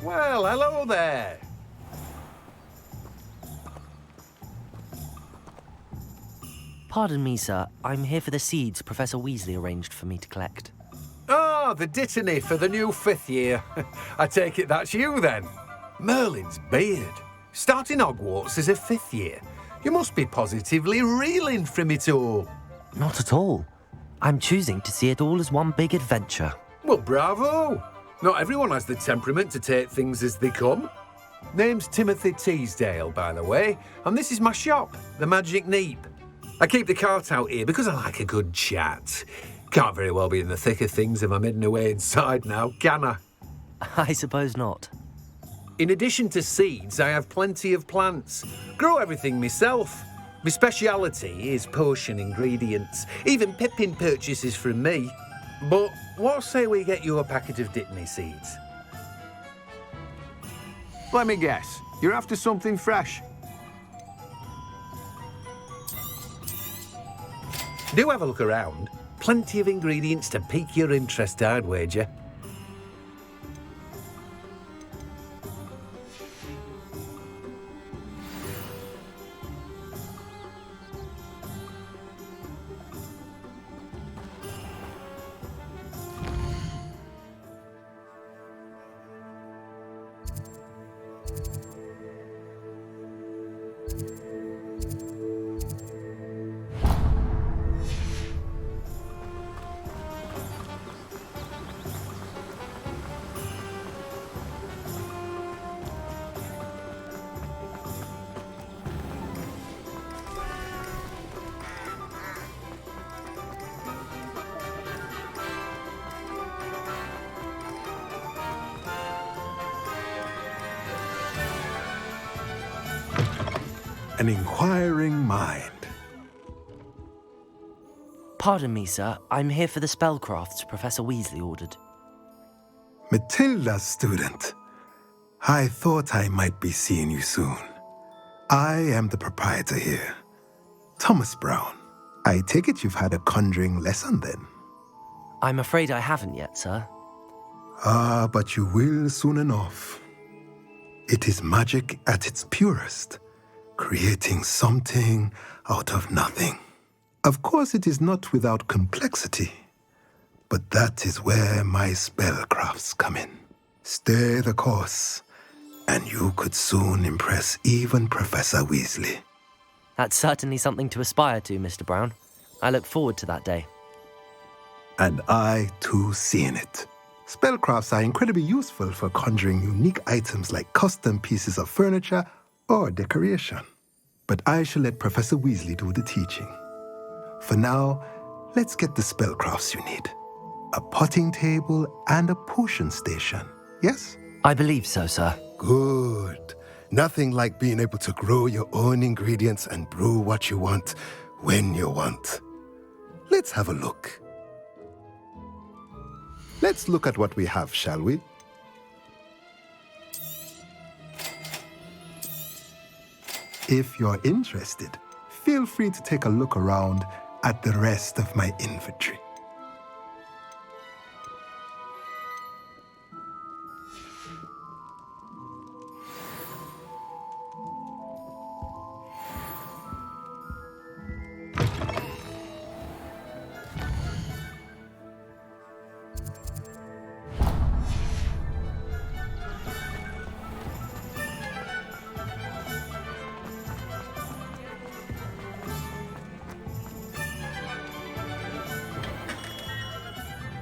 Well, hello there. Pardon me, sir. I'm here for the seeds Professor Weasley arranged for me to collect. Oh, the dittany for the new 5th year. I take it that's you, then. Merlin's beard. Starting Hogwarts as a 5th year. You must be positively reeling from it all. Not at all. I'm choosing to see it all as one big adventure. Well, bravo. Not everyone has the temperament to take things as they come. Name's Timothy Teasdale, by the way, and this is my shop, the Magic Neep. I keep the cart out here because I like a good chat. Can't very well be in the thick of things if I'm hidden away inside now, can I? I suppose not. In addition to seeds, I have plenty of plants. Grow everything myself. My speciality is potion ingredients. Even Pippin purchases from me. But what say we get you a packet of dittany seeds? Let me guess. You're after something fresh. Do have a look around. Plenty of ingredients to pique your interest, I'd wager. An inquiring mind. Pardon me, sir. I'm here for the spellcrafts Professor Weasley ordered. Matilda's student. I thought I might be seeing you soon. I am the proprietor here, Thomas Brown. I take it you've had a conjuring lesson then? I'm afraid I haven't yet, sir. Ah, but you will soon enough. It is magic at its purest, creating something out of nothing. Of course, it is not without complexity, but that is where my spellcrafts come in. Stay the course, and you could soon impress even Professor Weasley. That's certainly something to aspire to, Mr. Brown. I look forward to that day. And I, too, see in it. Spellcrafts are incredibly useful for conjuring unique items like custom pieces of furniture or decoration. But I shall let Professor Weasley do the teaching. For now, let's get the spellcrafts you need. A potting table and a potion station, yes? I believe so, sir. Good. Nothing like being able to grow your own ingredients and brew what you want when you want. Let's have a look. Let's look at what we have, shall we? If you're interested, feel free to take a look around at the rest of my inventory.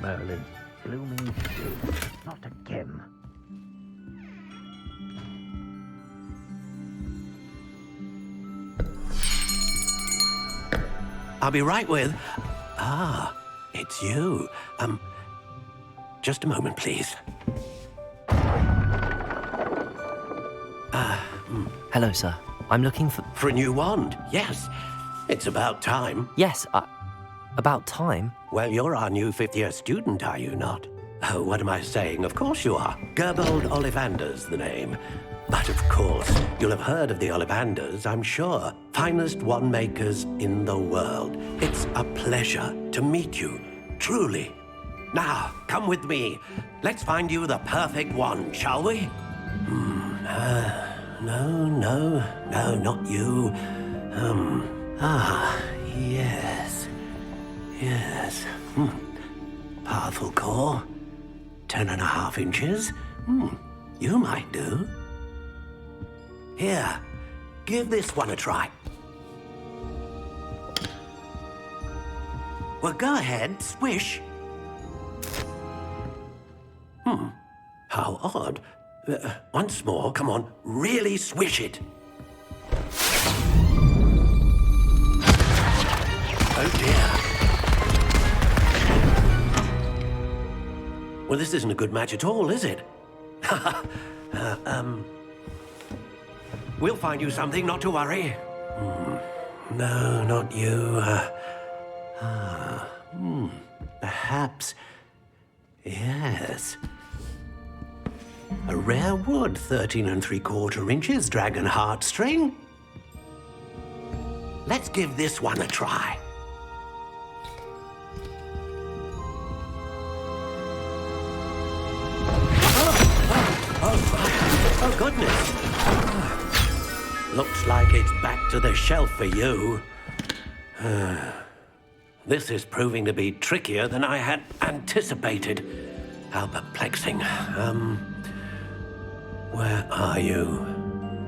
Merlin, blooming shit. Not again. I'll be right with... Ah, it's you. Just a moment, please. Hello, sir. I'm looking for... For a new wand, yes. It's about time. Yes, about time? Well, you're our new fifth-year student, are you not? Oh, what am I saying? Of course you are. Gerbold Ollivanders, the name. But of course, you'll have heard of the Ollivanders, I'm sure. Finest wand makers in the world. It's a pleasure to meet you, truly. Now, come with me. Let's find you the perfect wand, shall we? No, not you. Yes. Powerful core. 10.5 inches. You might do. Here, give this one a try. Well, go ahead, swish. How odd. Once more, come on, really swish it. Oh dear. Well, this isn't a good match at all, is it? We'll find you something, not to worry. No, not you. Perhaps. Yes. A rare wood, 13 3/4 inches, dragon heartstring. Let's give this one a try. Oh, goodness. Looks like it's back to the shelf for you. This is proving to be trickier than I had anticipated. How perplexing. Where are you?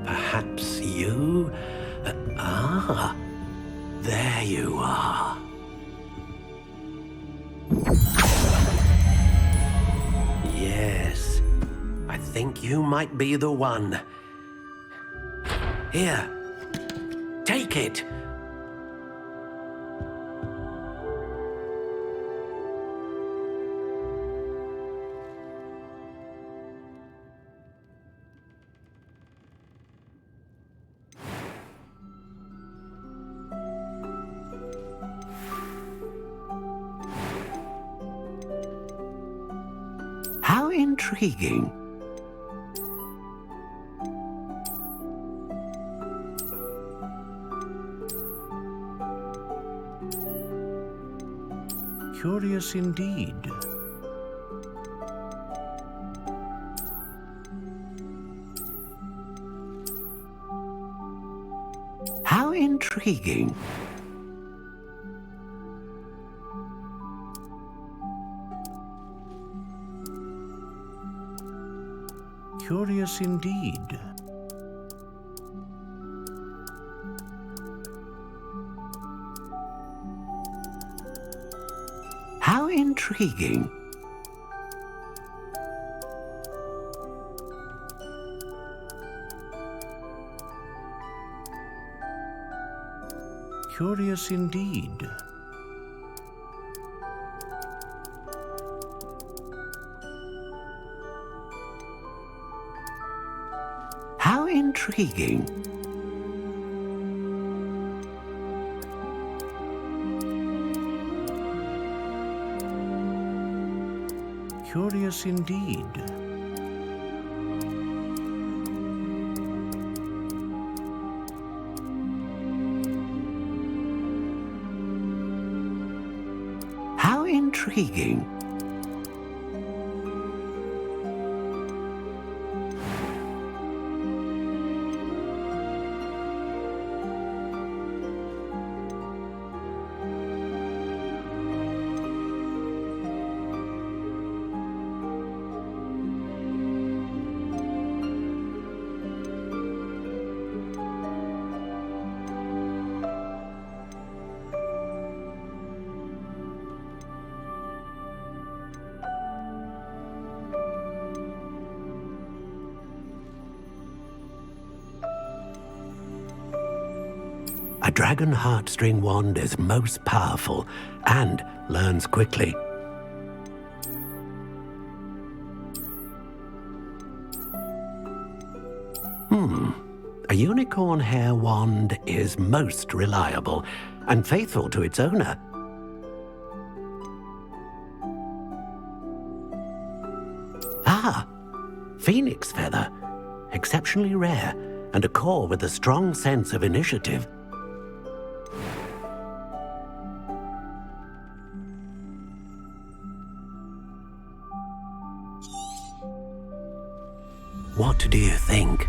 Perhaps you? There you are. Yes, I think you might be the one. Here, take it. intriguing. Curious indeed. How intriguing. Curious indeed. How intriguing. Curious indeed. How intriguing. Curious indeed. How intriguing. A dragon heartstring wand is most powerful and learns quickly. A unicorn hair wand is most reliable and faithful to its owner. Ah, phoenix feather. Exceptionally rare and a core with a strong sense of initiative. What do you think?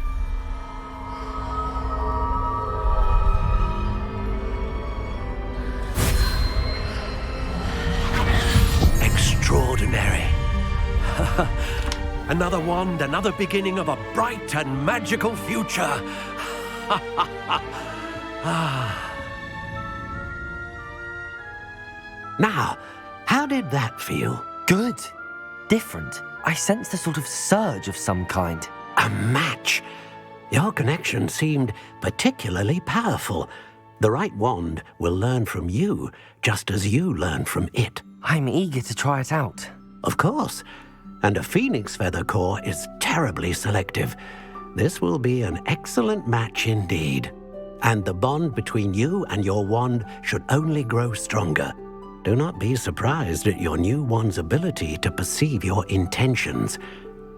Extraordinary. Another wand, another beginning of a bright and magical future. Now, how did that feel? Good. Different. I sensed a sort of surge of some kind. A match. Your connection seemed particularly powerful. The right wand will learn from you, just as you learn from it. I'm eager to try it out. Of course. And a phoenix feather core is terribly selective. This will be an excellent match indeed. And the bond between you and your wand should only grow stronger. Do not be surprised at your new wand's ability to perceive your intentions,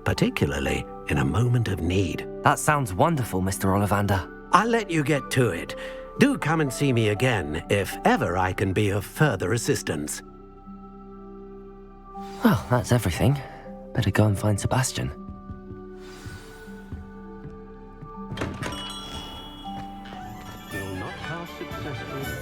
particularly in a moment of need. That sounds wonderful, Mr. Ollivander. I'll let you get to it. Do come and see me again if ever I can be of further assistance. Well, that's everything. Better go and find Sebastian. Will not pass successfully.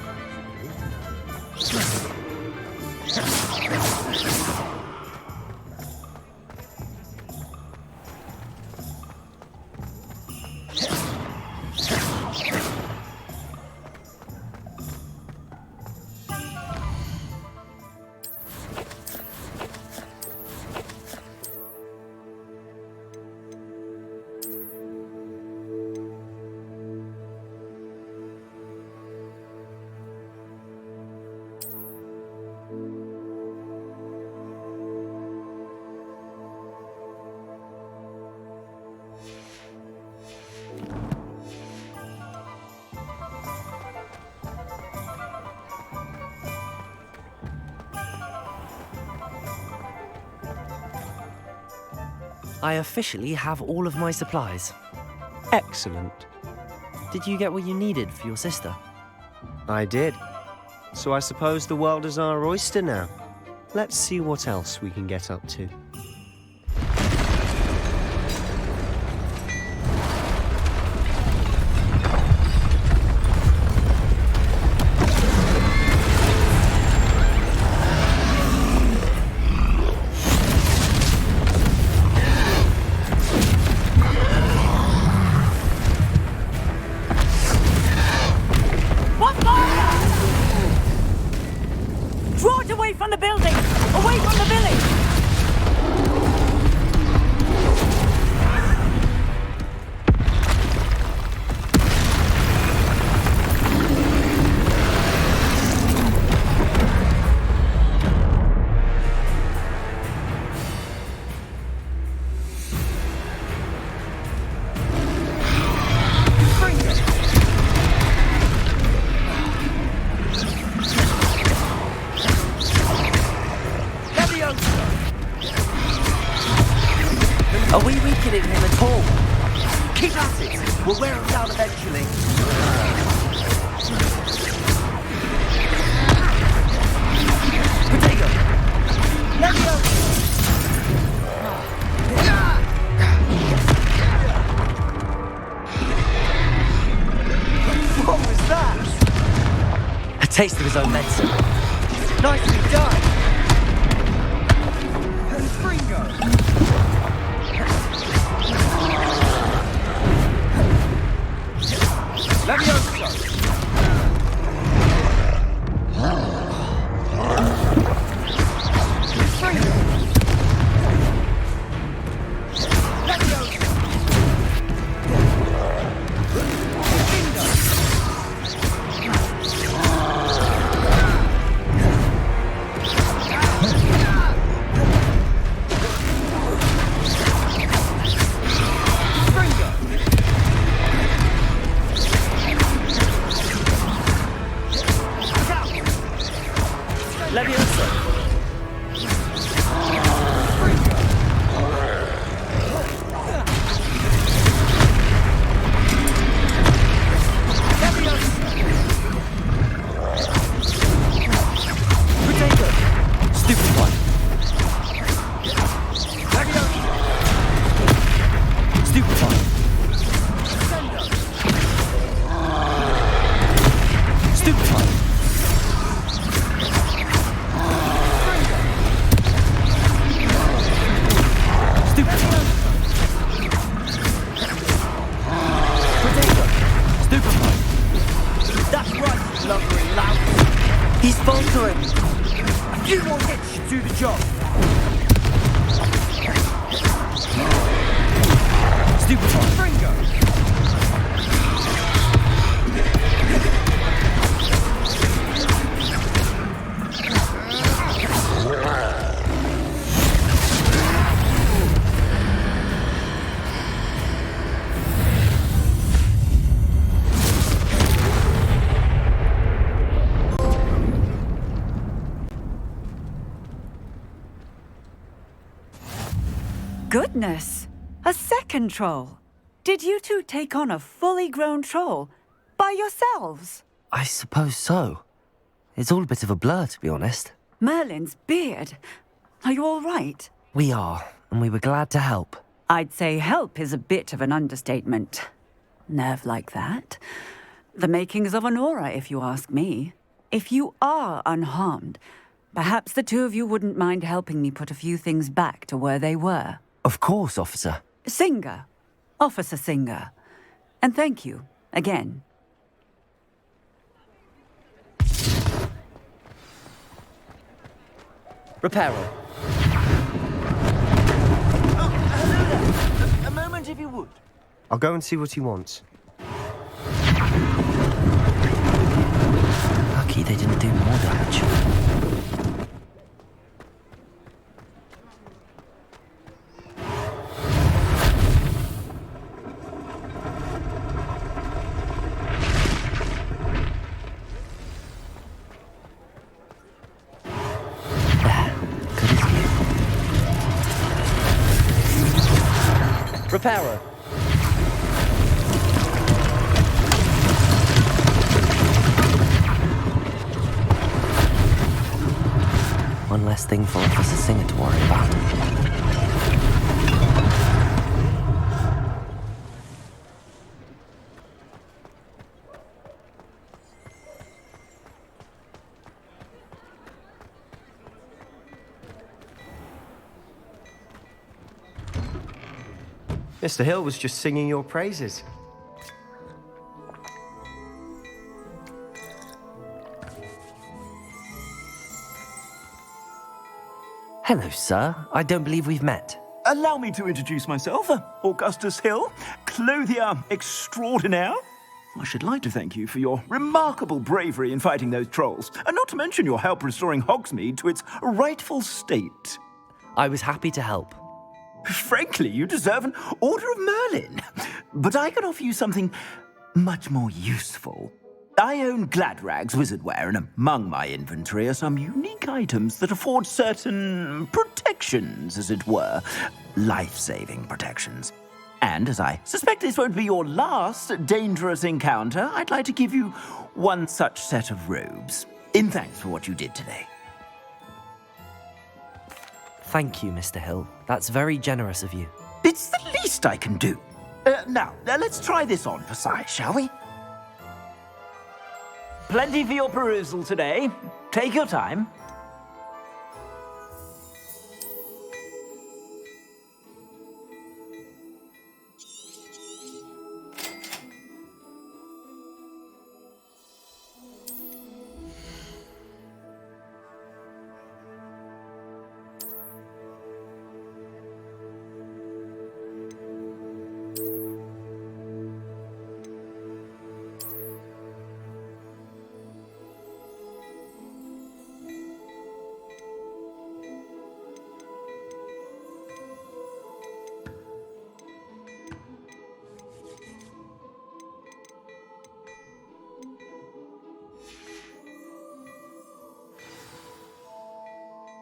I officially have all of my supplies. Excellent. Did you get what you needed for your sister? I did. So I suppose the world is our oyster now. Let's see what else we can get up to. Are we weakening him at all? Keep at it! We'll wear him down eventually. Potato! LEVIOSO! What was that? A taste of his own medicine. Nicely done! LEVIOSO! Goodness! A second troll! Did you two take on a fully grown troll by yourselves? I suppose so. It's all a bit of a blur, to be honest. Merlin's beard. Are you all right? We are, and we were glad to help. I'd say help is a bit of an understatement. Nerve like that. The makings of an aura, if you ask me. If you are unharmed, perhaps the two of you wouldn't mind helping me put a few things back to where they were. Of course, officer. Singer. Officer Singer. And thank you, again. Reparo. Oh, hello there. A moment if you would. I'll go and see what he wants. Lucky they didn't do more damage. Reparo. One less thing for Officer Singer to worry about. Mr. Hill was just singing your praises. Hello, sir. I don't believe we've met. Allow me to introduce myself, Augustus Hill, clothier extraordinaire. I should like to thank you for your remarkable bravery in fighting those trolls, and not to mention your help restoring Hogsmeade to its rightful state. I was happy to help. Frankly, you deserve an Order of Merlin. But I can offer you something much more useful. I own Gladrag's wizardware, and among my inventory are some unique items that afford certain protections, as it were. Life-saving protections. And as I suspect this won't be your last dangerous encounter, I'd like to give you one such set of robes, in thanks for what you did today. Thank you, Mr. Hill. That's very generous of you. It's the least I can do. Now, let's try this on for size, shall we? Plenty for your perusal today. Take your time.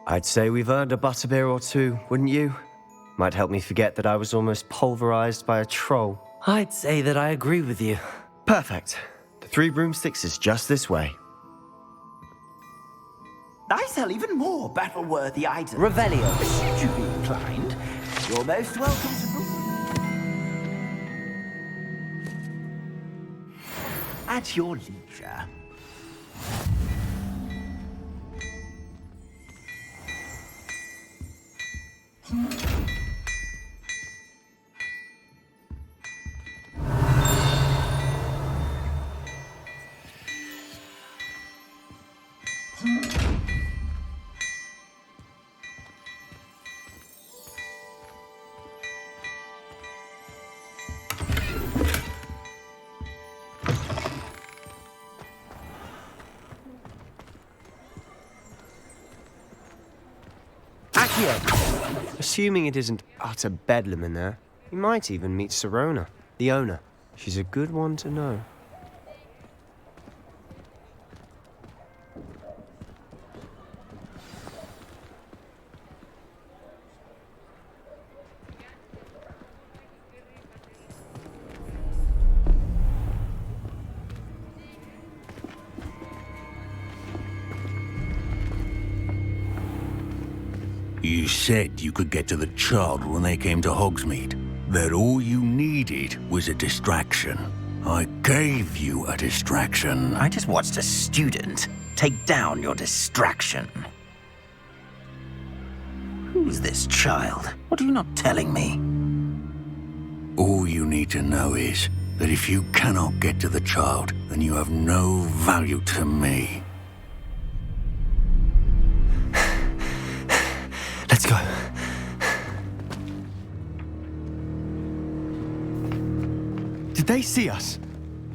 I'd say we've earned a butterbeer or two, wouldn't you? Might help me forget that I was almost pulverized by a troll. I'd say that I agree with you. Perfect. The 3 broomsticks is just this way. I sell even more battle-worthy items. Revelio. Should you be inclined, you're most welcome to at your leisure. Assuming it isn't utter bedlam in there, you might even meet Serona, the owner. She's a good one to know. You said you could get to the child when they came to Hogsmeade. That all you needed was a distraction. I gave you a distraction. I just watched a student take down your distraction. Who's this child? What are you not telling me? All you need to know is that if you cannot get to the child, then you have no value to me. Let's go. Did they see us?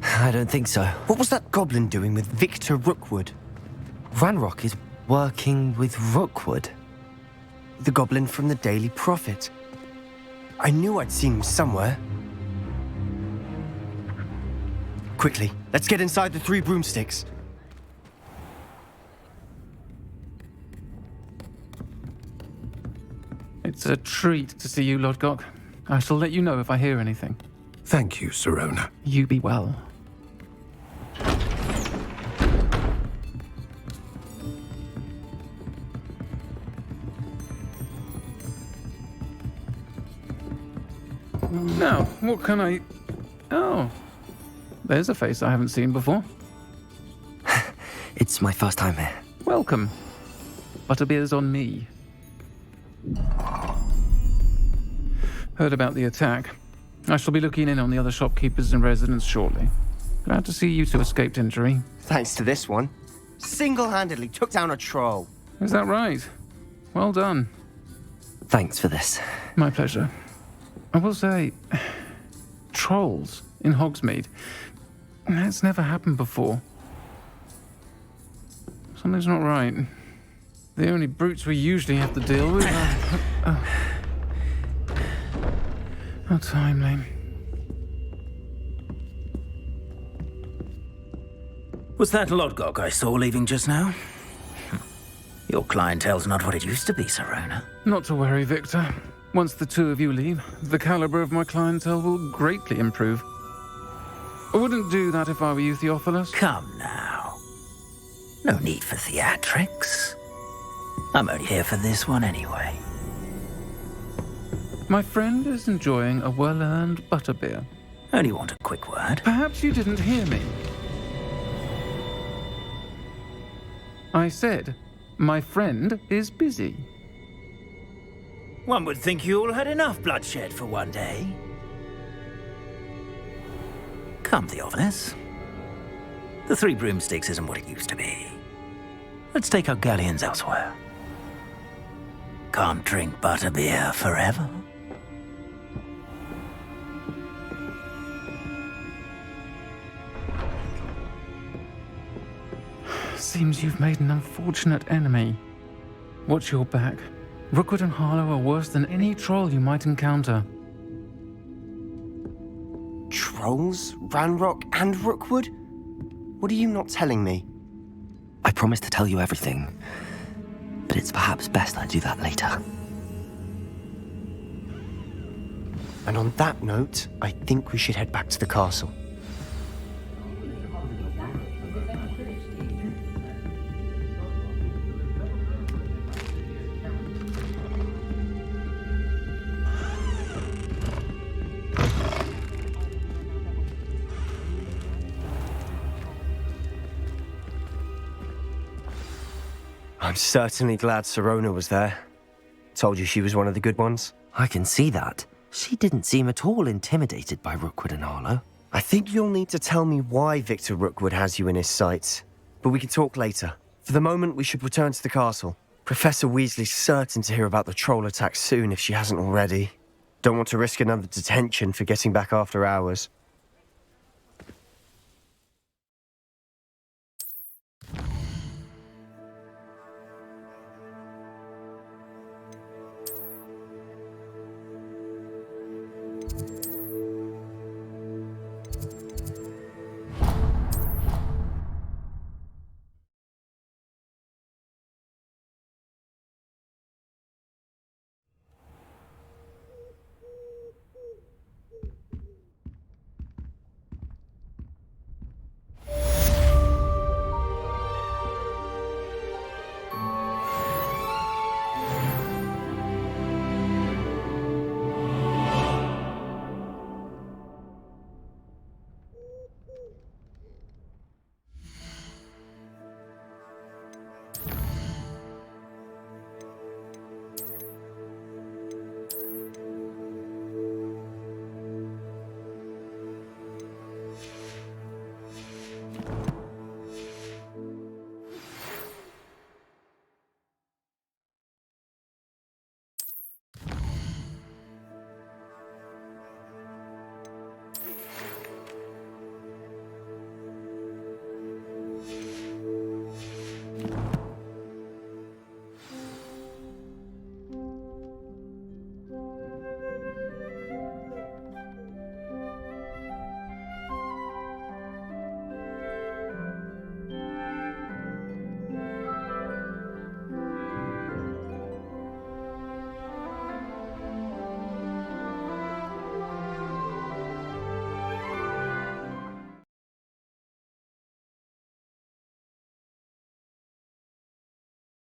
I don't think so. What was that goblin doing with Victor Rookwood? Ranrock is working with Rookwood. The goblin from the Daily Prophet. I knew I'd seen him somewhere. Quickly, let's get inside the 3 broomsticks. It's a treat to see you, Lodgok. I shall let you know if I hear anything. Thank you, Sirona. You be well. Now, what can I... Oh, there's a face I haven't seen before. It's my first time here. Welcome. Butterbeer's on me. Heard about the attack. I shall be looking in on the other shopkeepers and residents shortly. Glad to see you two escaped injury. Thanks to this one. Single-handedly took down a troll. Is that right? Well done. Thanks for this. My pleasure. I will say, trolls in Hogsmeade. That's never happened before. Something's not right. The only brutes we usually have to deal with are... How timely. Was that Lodgok I saw leaving just now? Your clientele's not what it used to be, Sirona. Not to worry, Victor. Once the two of you leave, the caliber of my clientele will greatly improve. I wouldn't do that if I were you, Theophilus. Come now. No need for theatrics. I'm only here for this one anyway. My friend is enjoying a well-earned butterbeer. Only want a quick word. Perhaps you didn't hear me. I said, my friend is busy. One would think you all had enough bloodshed for one day. Come, Theophilus. The Three Broomsticks isn't what it used to be. Let's take our galleons elsewhere. Can't drink butterbeer forever. Seems you've made an unfortunate enemy. Watch your back. Rookwood and Harlow are worse than any troll you might encounter. Trolls? Ranrock and Rookwood? What are you not telling me? I promised to tell you everything, but it's perhaps best I do that later. And on that note, I think we should head back to the castle. I'm certainly glad Sirona was there. Told you she was one of the good ones. I can see that. She didn't seem at all intimidated by Rookwood and Harlow. I think you'll need to tell me why Victor Rookwood has you in his sights. But we can talk later. For the moment, we should return to the castle. Professor Weasley's certain to hear about the troll attack soon if she hasn't already. Don't want to risk another detention for getting back after hours.